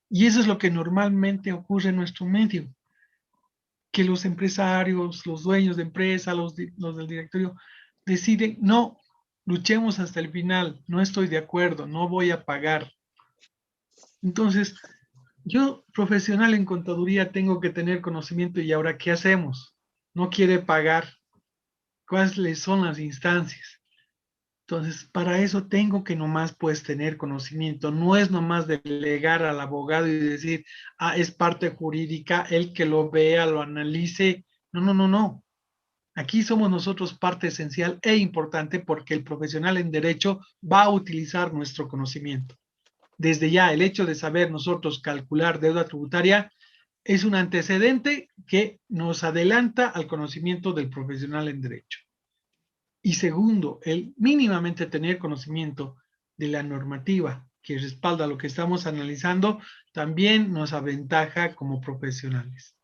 Y eso es lo que normalmente ocurre en nuestro medio, que los empresarios, los dueños de empresa, los del directorio, deciden, no, luchemos hasta el final, no estoy de acuerdo, no voy a pagar. Entonces, yo, profesional en contaduría, tengo que tener conocimiento y ahora, ¿qué hacemos? No quiere pagar. ¿Cuáles son las instancias? Entonces, para eso tengo que nomás pues tener conocimiento. No es nomás delegar al abogado y decir, es parte jurídica, el que lo vea, lo analice. No. Aquí somos nosotros parte esencial e importante porque el profesional en derecho va a utilizar nuestro conocimiento. Desde ya, el hecho de saber nosotros calcular deuda tributaria es un antecedente que nos adelanta al conocimiento del profesional en derecho. Y segundo, el mínimamente tener conocimiento de la normativa que respalda lo que estamos analizando también nos aventaja como profesionales.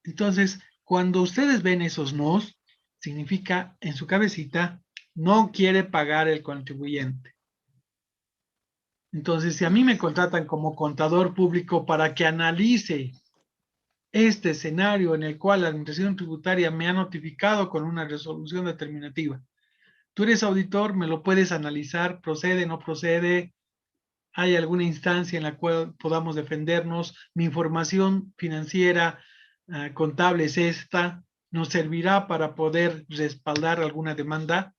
Entonces, cuando ustedes ven esos nos, significa en su cabecita, no quiere pagar el contribuyente. Entonces, si a mí me contratan como contador público para que analice este escenario en el cual la Administración Tributaria me ha notificado con una resolución determinativa. Tú eres auditor, me lo puedes analizar, procede, no procede, hay alguna instancia en la cual podamos defendernos, mi información financiera, contable es esta, nos servirá para poder respaldar alguna demanda.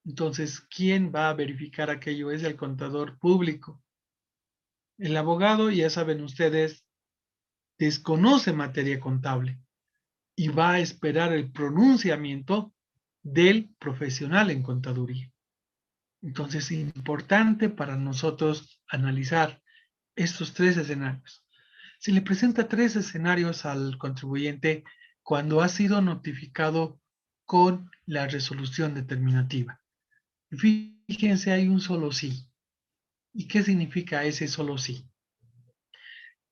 Entonces, ¿quién va a verificar aquello? Es el contador público. El abogado, ya saben ustedes, desconoce materia contable y va a esperar el pronunciamiento del profesional en contaduría. Entonces, es importante para nosotros analizar estos tres escenarios. Se le presenta tres escenarios al contribuyente cuando ha sido notificado con la resolución determinativa. Fíjense, hay un solo sí. ¿Y qué significa ese solo sí?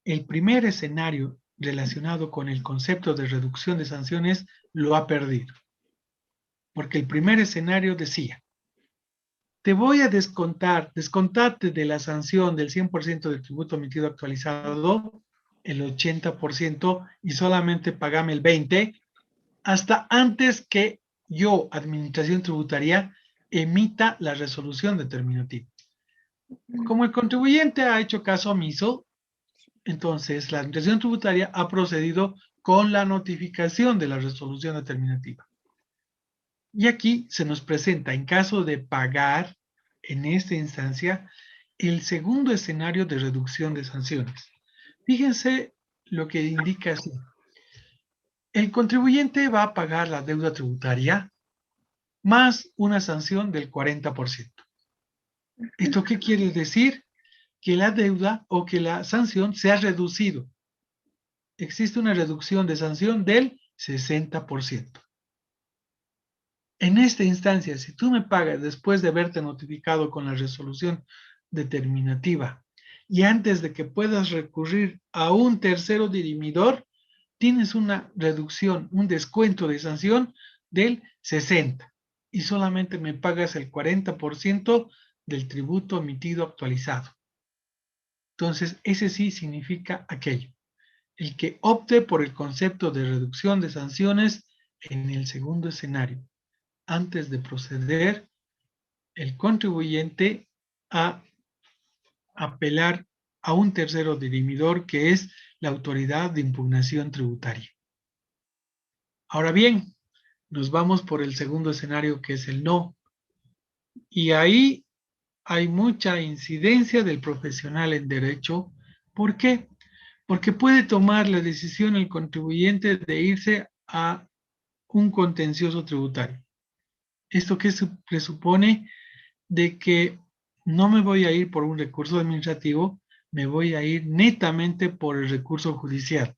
El primer escenario relacionado con el concepto de reducción de sanciones lo ha perdido. Porque el primer escenario decía, te voy a descontarte de la sanción del 100% del tributo emitido actualizado, el 80%, y solamente pagame el 20%, hasta antes que yo, Administración Tributaria, emita la resolución determinativa. Como el contribuyente ha hecho caso omiso, entonces la Administración Tributaria ha procedido con la notificación de la resolución determinativa. Y aquí se nos presenta, en caso de pagar, en esta instancia, el segundo escenario de reducción de sanciones. Fíjense lo que indica así. El contribuyente va a pagar la deuda tributaria más una sanción del 40%. ¿Esto qué quiere decir? Que la deuda o que la sanción se ha reducido. Existe una reducción de sanción del 60%. En esta instancia, si tú me pagas después de haberte notificado con la resolución determinativa y antes de que puedas recurrir a un tercero dirimidor, tienes una reducción, un descuento de sanción del 60% y solamente me pagas el 40% del tributo emitido actualizado. Entonces, ese sí significa aquello. El que opte por el concepto de reducción de sanciones en el segundo escenario. Antes de proceder, el contribuyente a apelar a un tercero dirimidor que es la autoridad de impugnación tributaria. Ahora bien, nos vamos por el segundo escenario que es el no. Y ahí hay mucha incidencia del profesional en derecho. ¿Por qué? Porque puede tomar la decisión el contribuyente de irse a un contencioso tributario. ¿Esto qué presupone? De que no me voy a ir por un recurso administrativo, me voy a ir netamente por el recurso judicial.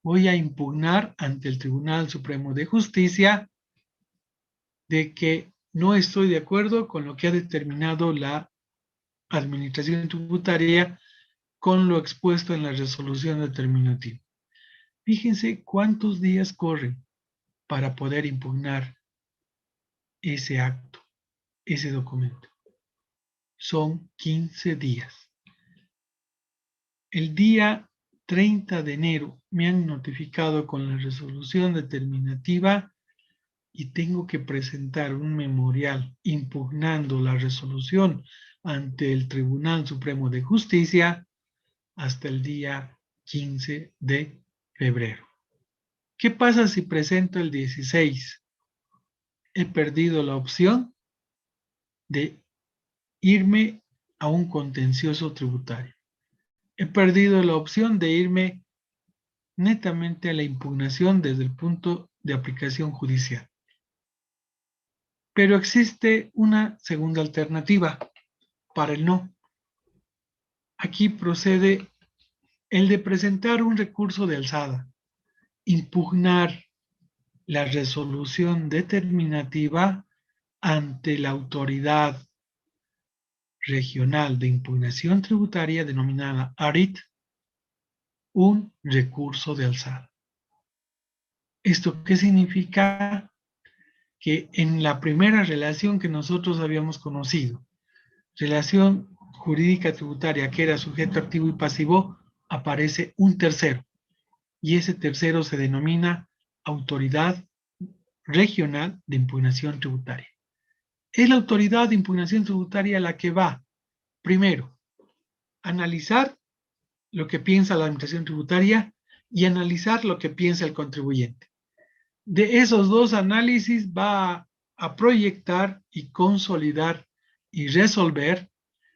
Voy a impugnar ante el Tribunal Supremo de Justicia de que no estoy de acuerdo con lo que ha determinado la Administración Tributaria con lo expuesto en la resolución determinativa. Fíjense cuántos días corren para poder impugnar ese acto, ese documento. Son 15 días. El día 30 de enero me han notificado con la resolución determinativa y tengo que presentar un memorial impugnando la resolución ante el Tribunal Supremo de Justicia hasta el día 15 de febrero. ¿Qué pasa si presento el 16? He perdido la opción de irme a un contencioso tributario. He perdido la opción de irme netamente a la impugnación desde el punto de aplicación judicial. Pero existe una segunda alternativa para el no. Aquí procede el de presentar un recurso de alzada, impugnar la resolución determinativa ante la autoridad regional de impugnación tributaria denominada ARIT, un recurso de alzada. ¿Esto qué significa? Que en la primera relación que nosotros habíamos conocido, relación jurídica tributaria que era sujeto activo y pasivo, aparece un tercero. y ese tercero se denomina Autoridad Regional de Impugnación Tributaria. Es la autoridad de impugnación tributaria la que va, primero, a analizar lo que piensa la administración tributaria y analizar lo que piensa el contribuyente. De esos dos análisis va a proyectar y consolidar y resolver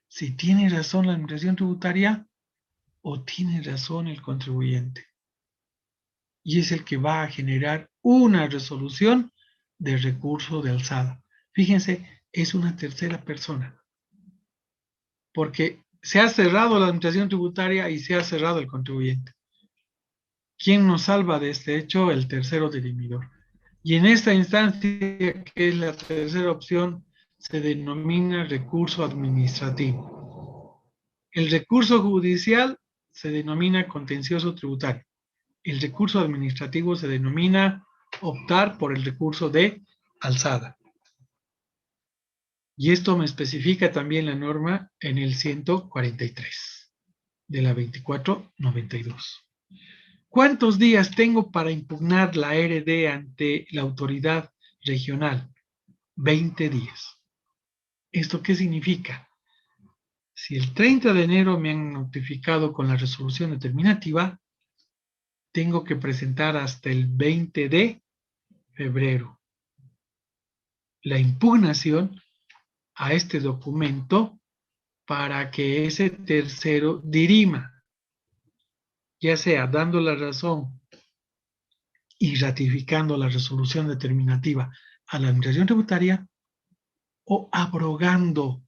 si tiene razón la administración tributaria o tiene razón el contribuyente. Y es el que va a generar una resolución de recurso de alzada. Fíjense, es una tercera persona, porque se ha cerrado la administración tributaria y se ha cerrado el contribuyente. ¿Quién nos salva de este hecho? El tercero dirimidor. Y en esta instancia, que es la tercera opción, se denomina recurso administrativo. El recurso judicial se denomina contencioso tributario. El recurso administrativo se denomina optar por el recurso de alzada. Y esto me especifica también la norma en el 143 de la 2492. ¿Cuántos días tengo para impugnar la RD ante la autoridad regional? 20 días. ¿Esto qué significa? Si el 30 de enero me han notificado con la resolución determinativa, tengo que presentar hasta el 20 de febrero la impugnación a este documento para que ese tercero dirima, ya sea dando la razón y ratificando la resolución determinativa a la administración tributaria o abrogando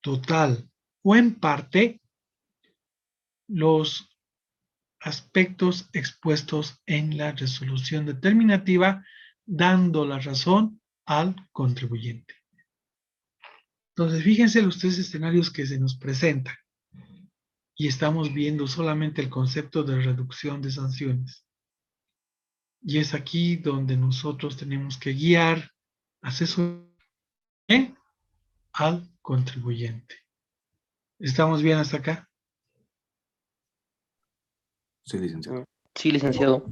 total o en parte los aspectos expuestos en la resolución determinativa, dando la razón al contribuyente. Entonces, fíjense los tres escenarios que se nos presentan. Y estamos viendo solamente el concepto de reducción de sanciones. Y es aquí donde nosotros tenemos que guiar, asesorar al contribuyente. ¿Estamos bien hasta acá? Sí, licenciado. Sí, licenciado.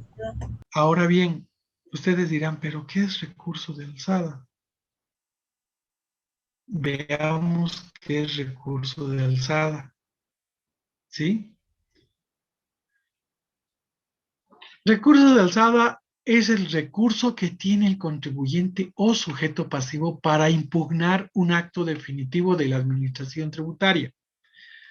Ahora bien, ustedes dirán, ¿pero qué es recurso de alzada? Veamos qué es recurso de alzada. ¿Sí? Recurso de alzada es el recurso que tiene el contribuyente o sujeto pasivo para impugnar un acto definitivo de la administración tributaria,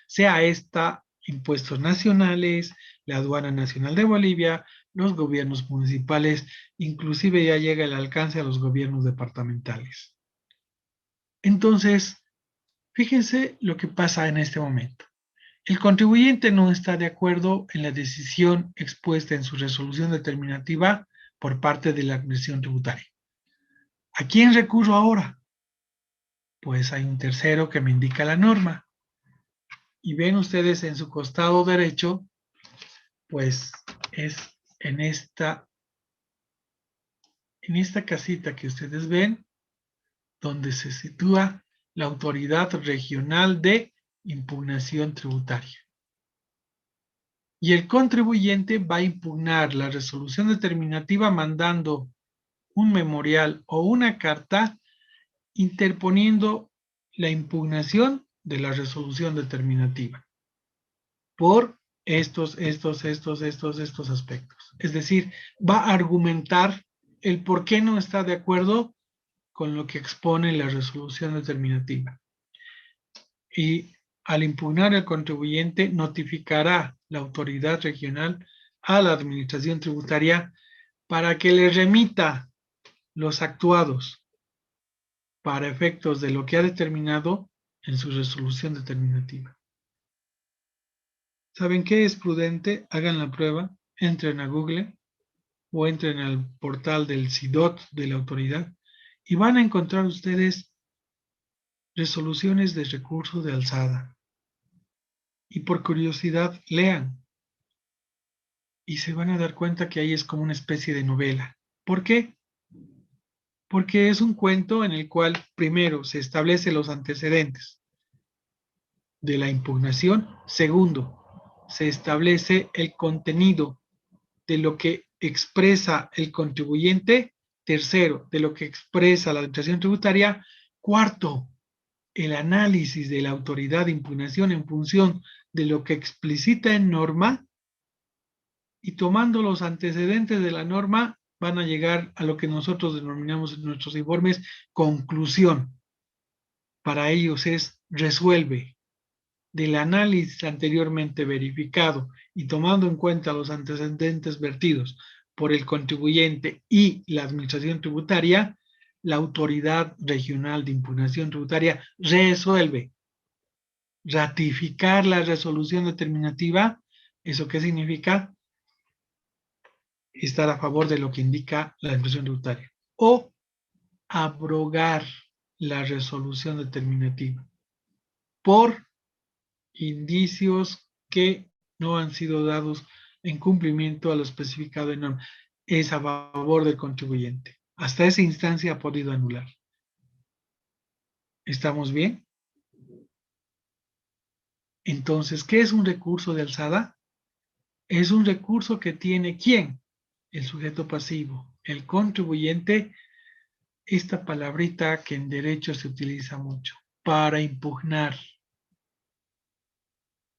sea esta impuestos nacionales, la Aduana Nacional de Bolivia, los gobiernos municipales, inclusive ya llega el alcance a los gobiernos departamentales. Entonces, fíjense lo que pasa en este momento. El contribuyente no está de acuerdo en la decisión expuesta en su resolución determinativa por parte de la administración tributaria. ¿A quién recurro ahora? Pues hay un tercero que me indica la norma. Y ven ustedes en su costado derecho, pues es en esta casita que ustedes ven, donde se sitúa la Autoridad Regional de Impugnación Tributaria. Y el contribuyente va a impugnar la resolución determinativa mandando un memorial o una carta interponiendo la impugnación de la resolución determinativa por estos aspectos. Es decir, va a argumentar el por qué no está de acuerdo con lo que expone la resolución determinativa. Y al impugnar, el contribuyente notificará la autoridad regional a la administración tributaria para que le remita los actuados para efectos de lo que ha determinado en su resolución determinativa. ¿Saben qué es prudente? Hagan la prueba, entren a Google o entren al portal del SIDOT de la autoridad y van a encontrar ustedes resoluciones de recurso de alzada. Y por curiosidad, lean. Y se van a dar cuenta que ahí es como una especie de novela. ¿Por qué? Porque es un cuento en el cual primero se establecen los antecedentes de la impugnación. Segundo, se establece el contenido de lo que expresa el contribuyente. Tercero, de lo que expresa la administración tributaria. Cuarto, el análisis de la autoridad de impugnación en función de lo que explicita en norma, y tomando los antecedentes de la norma van a llegar a lo que nosotros denominamos en nuestros informes conclusión. Para ellos es resuelve. Del análisis anteriormente verificado y tomando en cuenta los antecedentes vertidos por el contribuyente y la administración tributaria, la autoridad regional de impugnación tributaria resuelve. Ratificar la resolución determinativa, ¿eso qué significa? Estar a favor de lo que indica la administración tributaria. O abrogar la resolución determinativa por indicios que no han sido dados en cumplimiento a lo especificado en norma. Es a favor del contribuyente. Hasta esa instancia ha podido anular. ¿Estamos bien? Entonces, ¿qué es un recurso de alzada? Es un recurso que tiene ¿quién? El sujeto pasivo, el contribuyente. Esta palabrita que en derecho se utiliza mucho, para impugnar.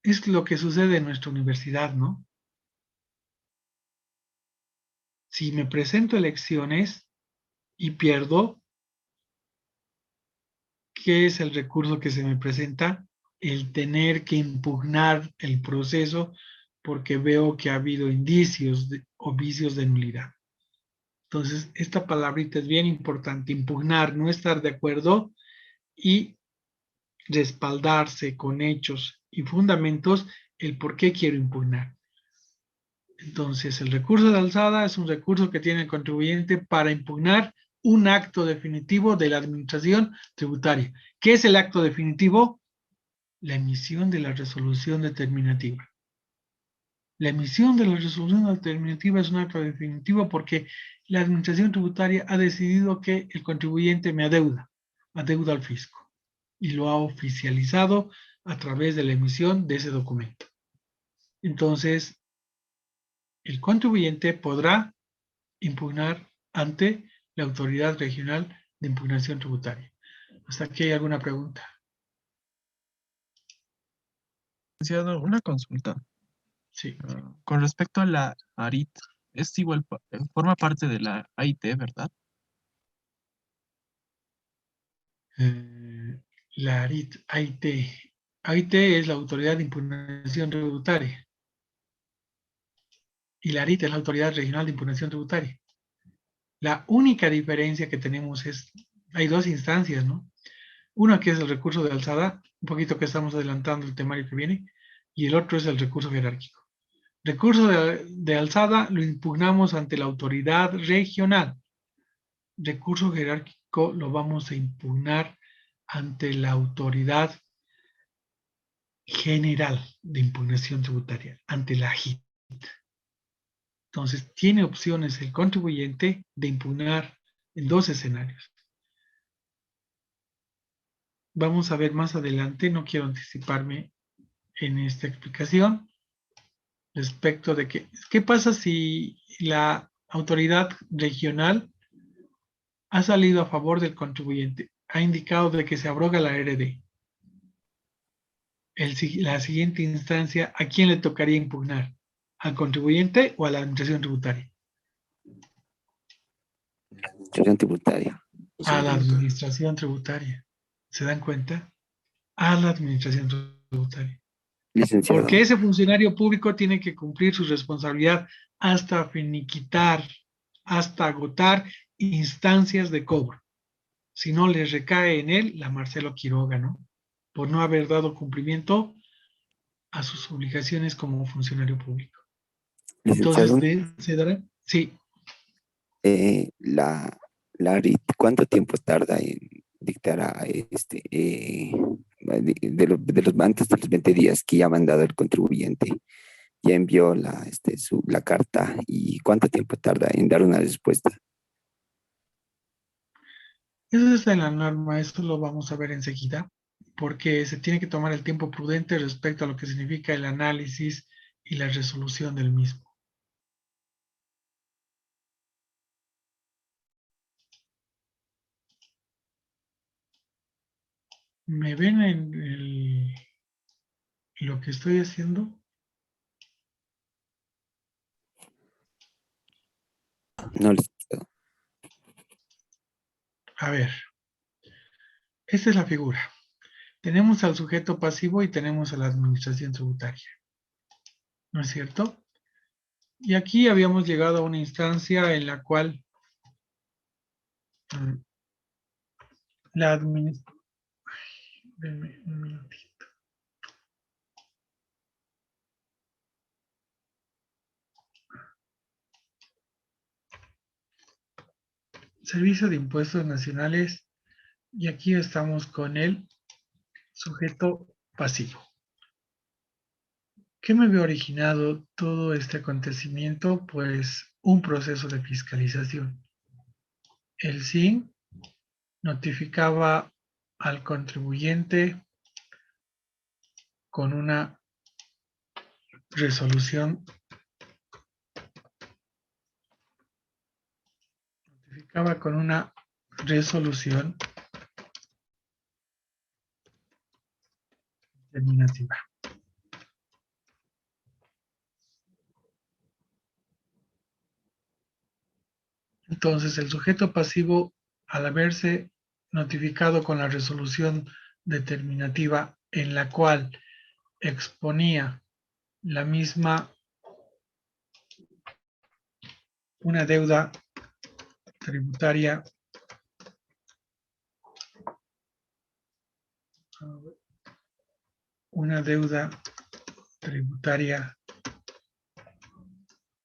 Es lo que sucede en nuestra universidad, ¿no? Si me presento elecciones y pierdo, ¿qué es el recurso que se me presenta? El tener que impugnar el proceso porque veo que ha habido indicios o vicios de nulidad. Entonces, esta palabrita es bien importante, impugnar, no estar de acuerdo y respaldarse con hechos y fundamentos el por qué quiero impugnar. Entonces, el recurso de alzada es un recurso que tiene el contribuyente para impugnar un acto definitivo de la administración tributaria. ¿Qué es el acto definitivo? La emisión de la resolución determinativa. La emisión de la resolución determinativa es un acto definitivo porque la administración tributaria ha decidido que el contribuyente me adeuda al fisco, y lo ha oficializado a través de la emisión de ese documento. Entonces, el contribuyente podrá impugnar ante la Autoridad Regional de Impugnación Tributaria. ¿Hasta aquí hay alguna pregunta? Licenciado, una consulta. Sí. Con respecto a la ARIT, es igual, forma parte de la AIT, ¿verdad? La AIT. AIT es la Autoridad de Impugnación Tributaria. Y la ARIT es la Autoridad Regional de Impugnación Tributaria. La única diferencia que tenemos es, hay dos instancias, ¿no? Una que es el recurso de alzada, un poquito que estamos adelantando el temario que viene, y el otro es el recurso jerárquico. Recurso de alzada lo impugnamos ante la autoridad regional. Recurso jerárquico lo vamos a impugnar ante la autoridad general de impugnación tributaria, ante la JIT. Entonces, tiene opciones el contribuyente de impugnar en dos escenarios. Vamos a ver más adelante, no quiero anticiparme en esta explicación, respecto de qué pasa si la autoridad regional ha salido a favor del contribuyente, ha indicado de que se abroga la RD. La siguiente instancia, ¿a quién le tocaría impugnar? ¿Al contribuyente o a la administración tributaria? Administración tributaria. A la administración tributaria. ¿Se dan cuenta? A la administración tributaria. Licenciado. Porque ese funcionario público tiene que cumplir su responsabilidad hasta finiquitar, hasta agotar instancias de cobro. Si no le recae en él la Marcelo Quiroga, ¿no? Por no haber dado cumplimiento a sus obligaciones como funcionario público. Licenciado. Entonces, ¿se dará? Sí. La ARIT, ¿cuánto tiempo tarda en dictar a de los antes de los 20 días que ya ha mandado el contribuyente? Ya envió la carta, y ¿cuánto tiempo tarda en dar una respuesta? Eso está en la norma, eso lo vamos a ver enseguida, porque se tiene que tomar el tiempo prudente respecto a lo que significa el análisis y la resolución del mismo. ¿Me ven en lo que estoy haciendo? No, licenciado. A ver, esta es la figura. Tenemos al sujeto pasivo y tenemos a la administración tributaria. ¿No es cierto? Y aquí habíamos llegado a una instancia en la cual la administración... Denme un minutito. Servicio de Impuestos Nacionales, y aquí estamos con el sujeto pasivo. ¿Qué me había originado todo este acontecimiento? Pues un proceso de fiscalización. El SIN notificaba al contribuyente con una resolución, determinativa. Entonces, el sujeto pasivo, al haberse notificado con la resolución determinativa en la cual exponía la misma una deuda tributaria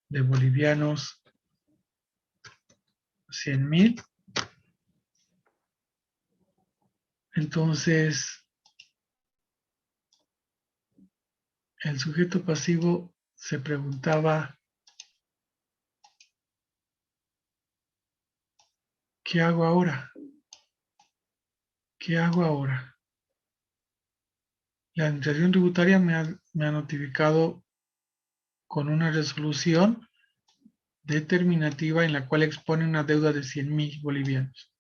de bolivianos 100,000. Entonces, el sujeto pasivo se preguntaba, ¿qué hago ahora? ¿Qué hago ahora? La administración tributaria me ha notificado con una resolución determinativa en la cual expone una deuda de 100,000 bolivianos.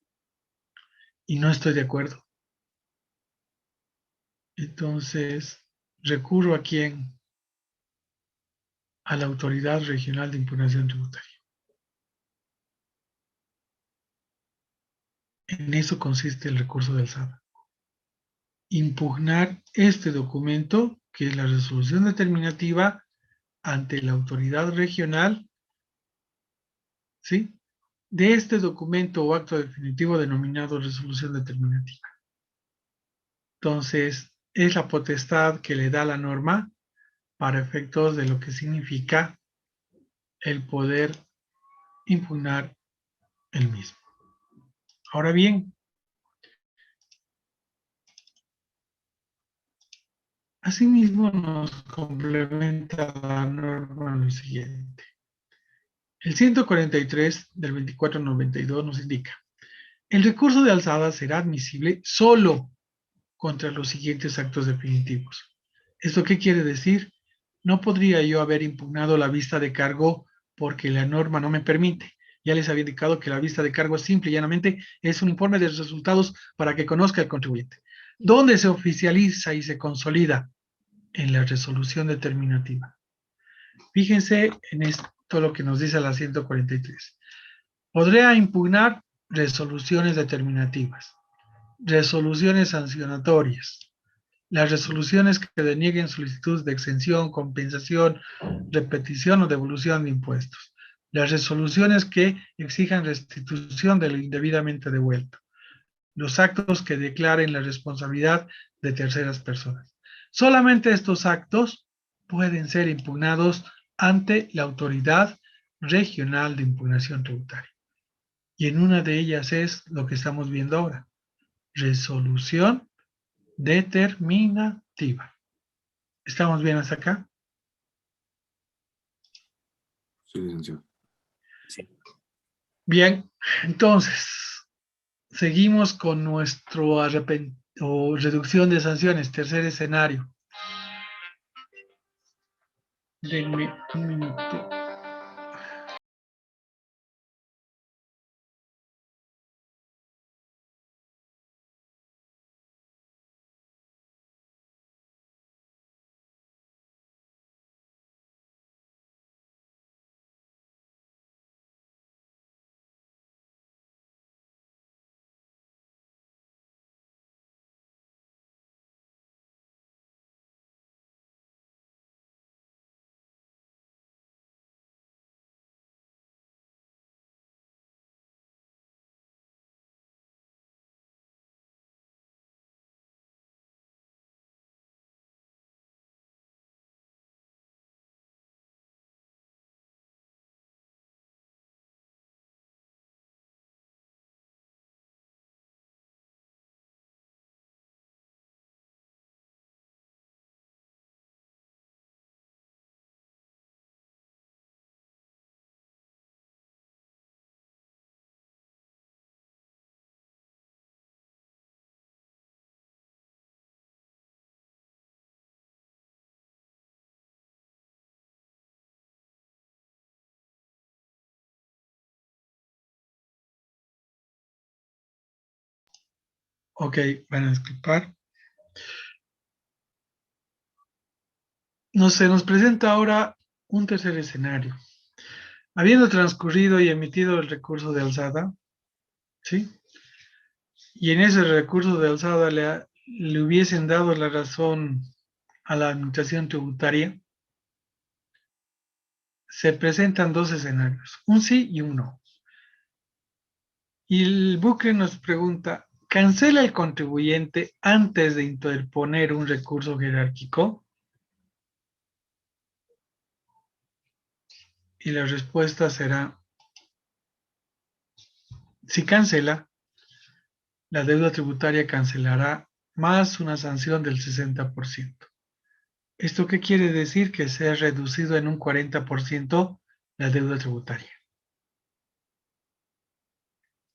Y no estoy de acuerdo. Entonces, recurro a quién? A la Autoridad Regional de Impugnación Tributaria. En eso consiste el recurso de alzada. Impugnar este documento, que es la resolución determinativa, ante la autoridad regional, ¿sí?, de este documento o acto definitivo denominado resolución determinativa. Entonces, es la potestad que le da la norma para efectos de lo que significa el poder impugnar el mismo. Ahora bien, asimismo nos complementa la norma lo siguiente. El 143 del 2492 nos indica: el recurso de alzada será admisible solo contra los siguientes actos definitivos. ¿Esto qué quiere decir? No podría yo haber impugnado la vista de cargo porque la norma no me permite. Ya les había indicado que la vista de cargo simple y llanamente es un informe de resultados para que conozca el contribuyente. ¿Dónde se oficializa y se consolida? En la resolución determinativa. Fíjense en esto lo que nos dice la 143. Podría impugnar resoluciones determinativas, resoluciones sancionatorias, las resoluciones que denieguen solicitudes de exención, compensación, repetición o devolución de impuestos, las resoluciones que exijan restitución de lo indebidamente devuelto, los actos que declaren la responsabilidad de terceras personas. Solamente estos actos pueden ser impugnados ante la Autoridad Regional de Impugnación Tributaria. Y en una de ellas es lo que estamos viendo ahora: resolución determinativa. ¿Estamos bien hasta acá? Sí, licenciado. Sí. Bien, entonces, seguimos con nuestro reducción de sanciones, tercer escenario. Denme un minuto. Ok, van a disculpar. Se nos presenta ahora un tercer escenario. Habiendo transcurrido y emitido el recurso de alzada, ¿sí? Y en ese recurso de alzada le hubiesen dado la razón a la administración tributaria, se presentan dos escenarios, un sí y un no. Y el bucle nos pregunta, ¿cancela el contribuyente antes de interponer un recurso jerárquico? Y la respuesta será, si cancela, la deuda tributaria cancelará más una sanción del 60%. ¿Esto qué quiere decir? Que se ha reducido en un 40% la deuda tributaria.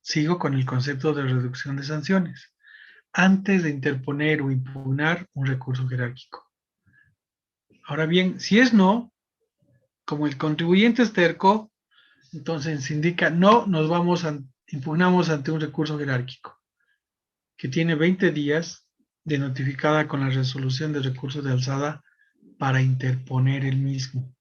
Sigo con el concepto de reducción de sanciones, antes de interponer o impugnar un recurso jerárquico. Ahora bien, si es no, como el contribuyente es terco, entonces se indica no, impugnamos ante un recurso jerárquico, que tiene 20 días de notificada con la resolución de recurso de alzada para interponer el mismo.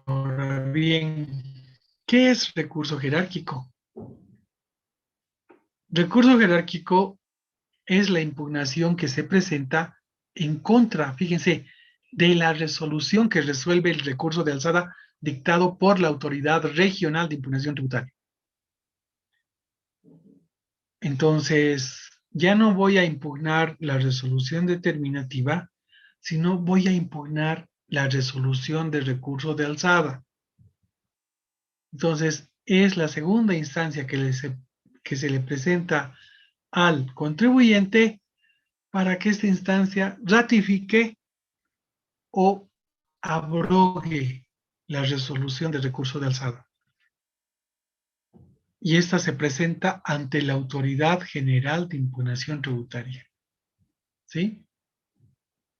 Ahora bien, ¿qué es recurso jerárquico? Recurso jerárquico es la impugnación que se presenta en contra, fíjense, de la resolución que resuelve el recurso de alzada dictado por la Autoridad Regional de Impugnación Tributaria. Entonces, ya no voy a impugnar la resolución determinativa, sino voy a impugnar la resolución de recurso de alzada. Entonces, es la segunda instancia que se le presenta al contribuyente para que esta instancia ratifique o abrogue la resolución de recurso de alzada. Y esta se presenta ante la Autoridad General de Impugnación Tributaria. ¿Sí?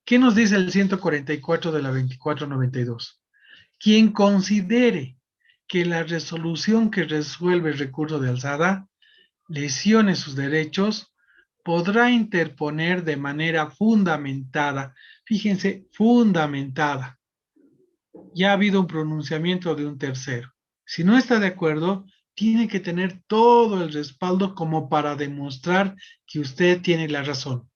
¿Qué nos dice el 144 de la 2492? Quien considere que la resolución que resuelve el recurso de alzada lesione sus derechos, podrá interponer de manera fundamentada, fíjense, fundamentada. Ya ha habido un pronunciamiento de un tercero. Si no está de acuerdo, tiene que tener todo el respaldo como para demostrar que usted tiene la razón.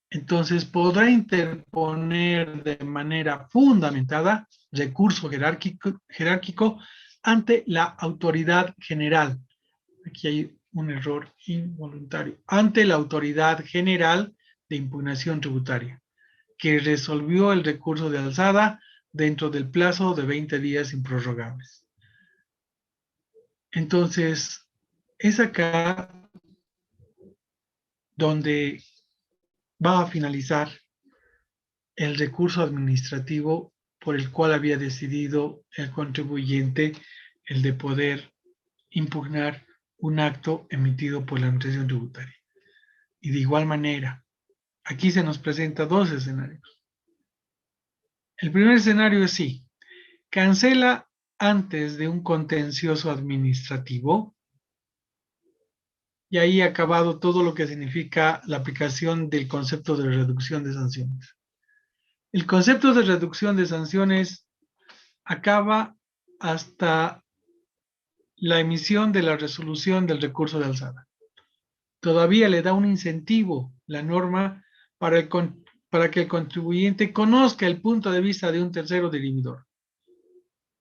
Entonces podrá interponer de manera fundamentada recurso jerárquico ante la autoridad general. Aquí hay un error involuntario. Ante la Autoridad General de Impugnación Tributaria, que resolvió el recurso de alzada dentro del plazo de 20 días improrrogables. Entonces, es acá donde va a finalizar el recurso administrativo por el cual había decidido el contribuyente el de poder impugnar un acto emitido por la administración tributaria. Y de igual manera, Aquí se nos presenta dos escenarios. El primer escenario es sí, cancela antes de un contencioso administrativo y ahí ha acabado todo lo que significa la aplicación del concepto de reducción de sanciones. El concepto de reducción de sanciones acaba hasta la emisión de la resolución del recurso de alzada. Todavía le da un incentivo la norma para que el contribuyente conozca el punto de vista de un tercero dirimidor.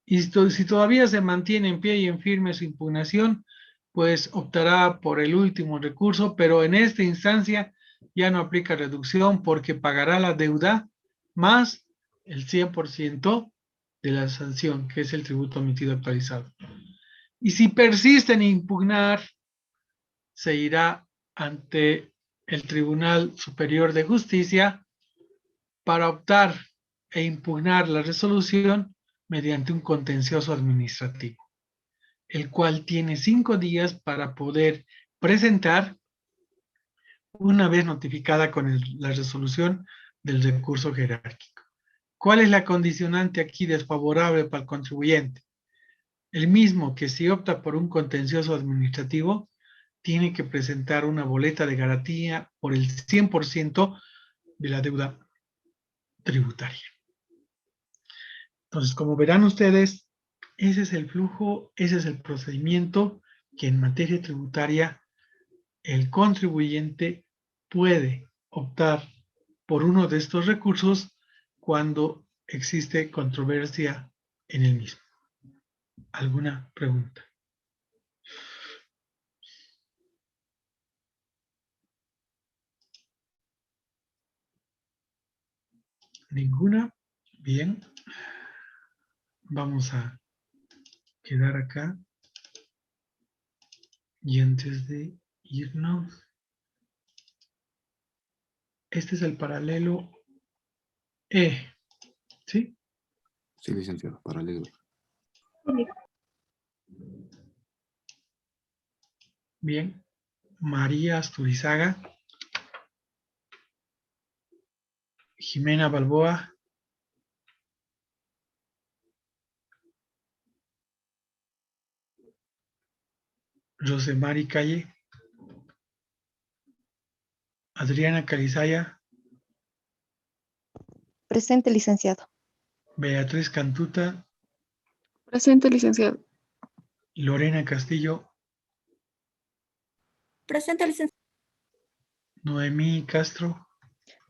Y si todavía se mantiene en pie y en firme su impugnación, pues optará por el último recurso, pero en esta instancia ya no aplica reducción porque pagará la deuda más el 100% de la sanción, que es el tributo omitido actualizado. Y si persiste en impugnar, se irá ante el Tribunal Superior de Justicia para optar e impugnar la resolución mediante un contencioso administrativo, el cual tiene 5 días para poder presentar una vez notificada con la resolución del recurso jerárquico. ¿Cuál es la condicionante aquí desfavorable para el contribuyente? El mismo que si opta por un contencioso administrativo, tiene que presentar una boleta de garantía por el 100% de la deuda tributaria. Entonces, como verán ustedes, ese es el flujo, ese es el procedimiento que en materia tributaria el contribuyente puede optar por uno de estos recursos cuando existe controversia en el mismo. ¿Alguna pregunta? ¿Ninguna? Bien. Vamos a quedar acá. Y antes de irnos, este es el paralelo E. ¿Sí? Sí, licenciado, paralelo. Bien. María Asturizaga. Jimena Balboa. Rosemary Calle. Adriana Calizaya. Presente, licenciado. Beatriz Cantuta. Presente, licenciado. Lorena Castillo. Presente, licenciado. Noemí Castro.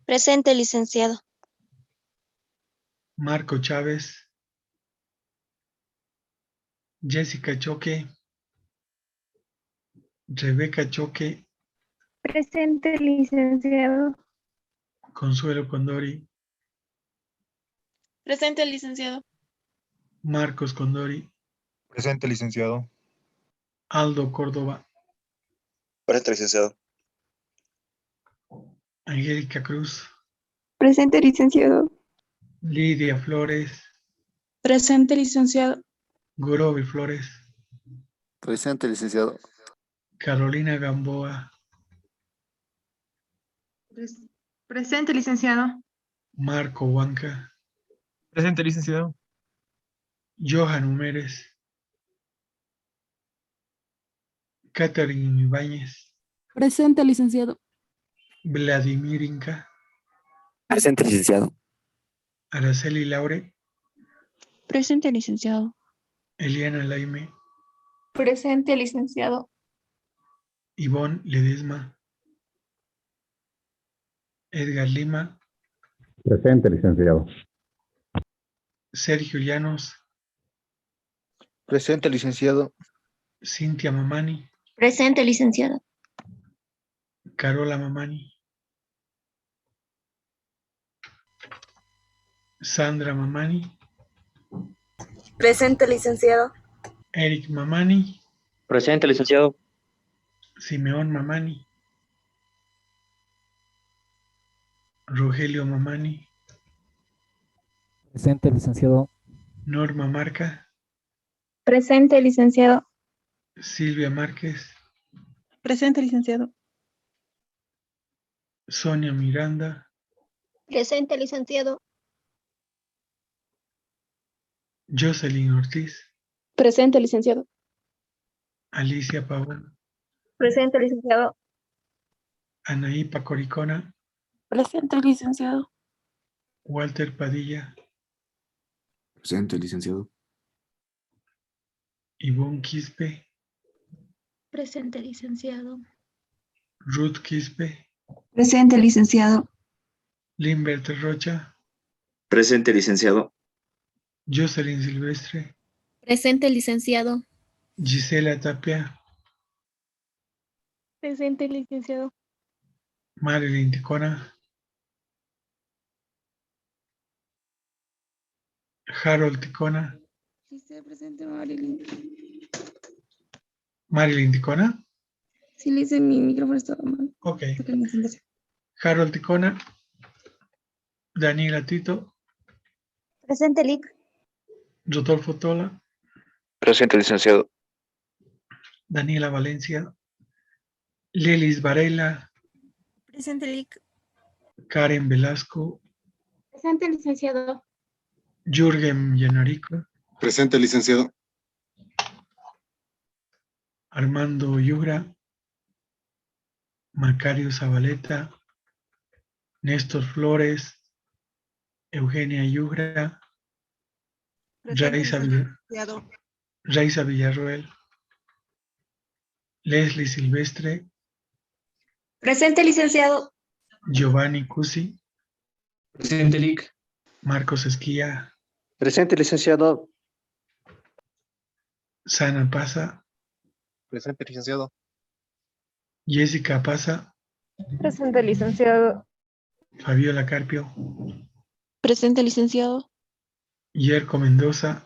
Presente, licenciado. Marco Chávez. Jessica Choque. Rebeca Choque. Presente, licenciado. Consuelo Condori. Presente, licenciado. Marcos Condori. Presente, licenciado. Aldo Córdoba. Presente, licenciado. Angélica Cruz. Presente, licenciado. Lidia Flores. Presente, licenciado. Gorobi Flores. Presente, licenciado. Carolina Gamboa. Presente, licenciado. Marco Huanca. Presente, licenciado. Johan Humérez. Catherine Ibáñez. Presente, licenciado. Vladimir Inca. Presente, licenciado. Araceli Laure. Presente, licenciado. Eliana Laime. Presente, licenciado. Ivonne Ledesma. Edgar Lima. Presente, licenciado. Sergio Llanos. Presente, licenciado. Cintia Mamani. Presente, licenciado. Carola Mamani. Sandra Mamani. Presente, licenciado. Eric Mamani. Presente, licenciado. Simeón Mamani. Rogelio Mamani. Presente, licenciado. Norma Marca. Presente, licenciado. Silvia Márquez. Presente, licenciado. Sonia Miranda, Presente, licenciado. Jocelyn Ortiz, Presente, licenciado. Alicia Pavón, Presente, licenciado. Anaípa Coricona, Presente, licenciado. Walter Padilla, Presente, licenciado. Ivonne Quispe, Presente, licenciado. Ruth Quispe, Presente, licenciado. Limbert Rocha, Presente, licenciado. Jocelyn Silvestre, Presente, licenciado. Gisela Tapia, Presente, licenciado. Marilyn Ticona, Harold Ticona, Sí, está presente, Marilyn. Marilyn Ticona, Sí, le hice mi micrófono estaba mal. ok, Toca la presentación. Harold Ticona, Daniela Tito, Presente, Lic. Rodolfo Tola, Presente, licenciado. Daniela Valencia, Lelis Varela, Presente, Lic. Karen Velasco, Presente, licenciado. Jürgen Yanarico, Presente, licenciado. Armando Yura, Macario Zabaleta, Néstor Flores, Eugenia Yugra, Raiza Villarroel, Leslie Silvestre, Presente, licenciado. Giovanni Cusi, Presente, Lic. Marcos Esquía, Presente, licenciado. Sana Paza, Presente, licenciado. Jessica Paza, Presente, licenciado. Fabiola Carpio, Presente, licenciado. Yerko Mendoza,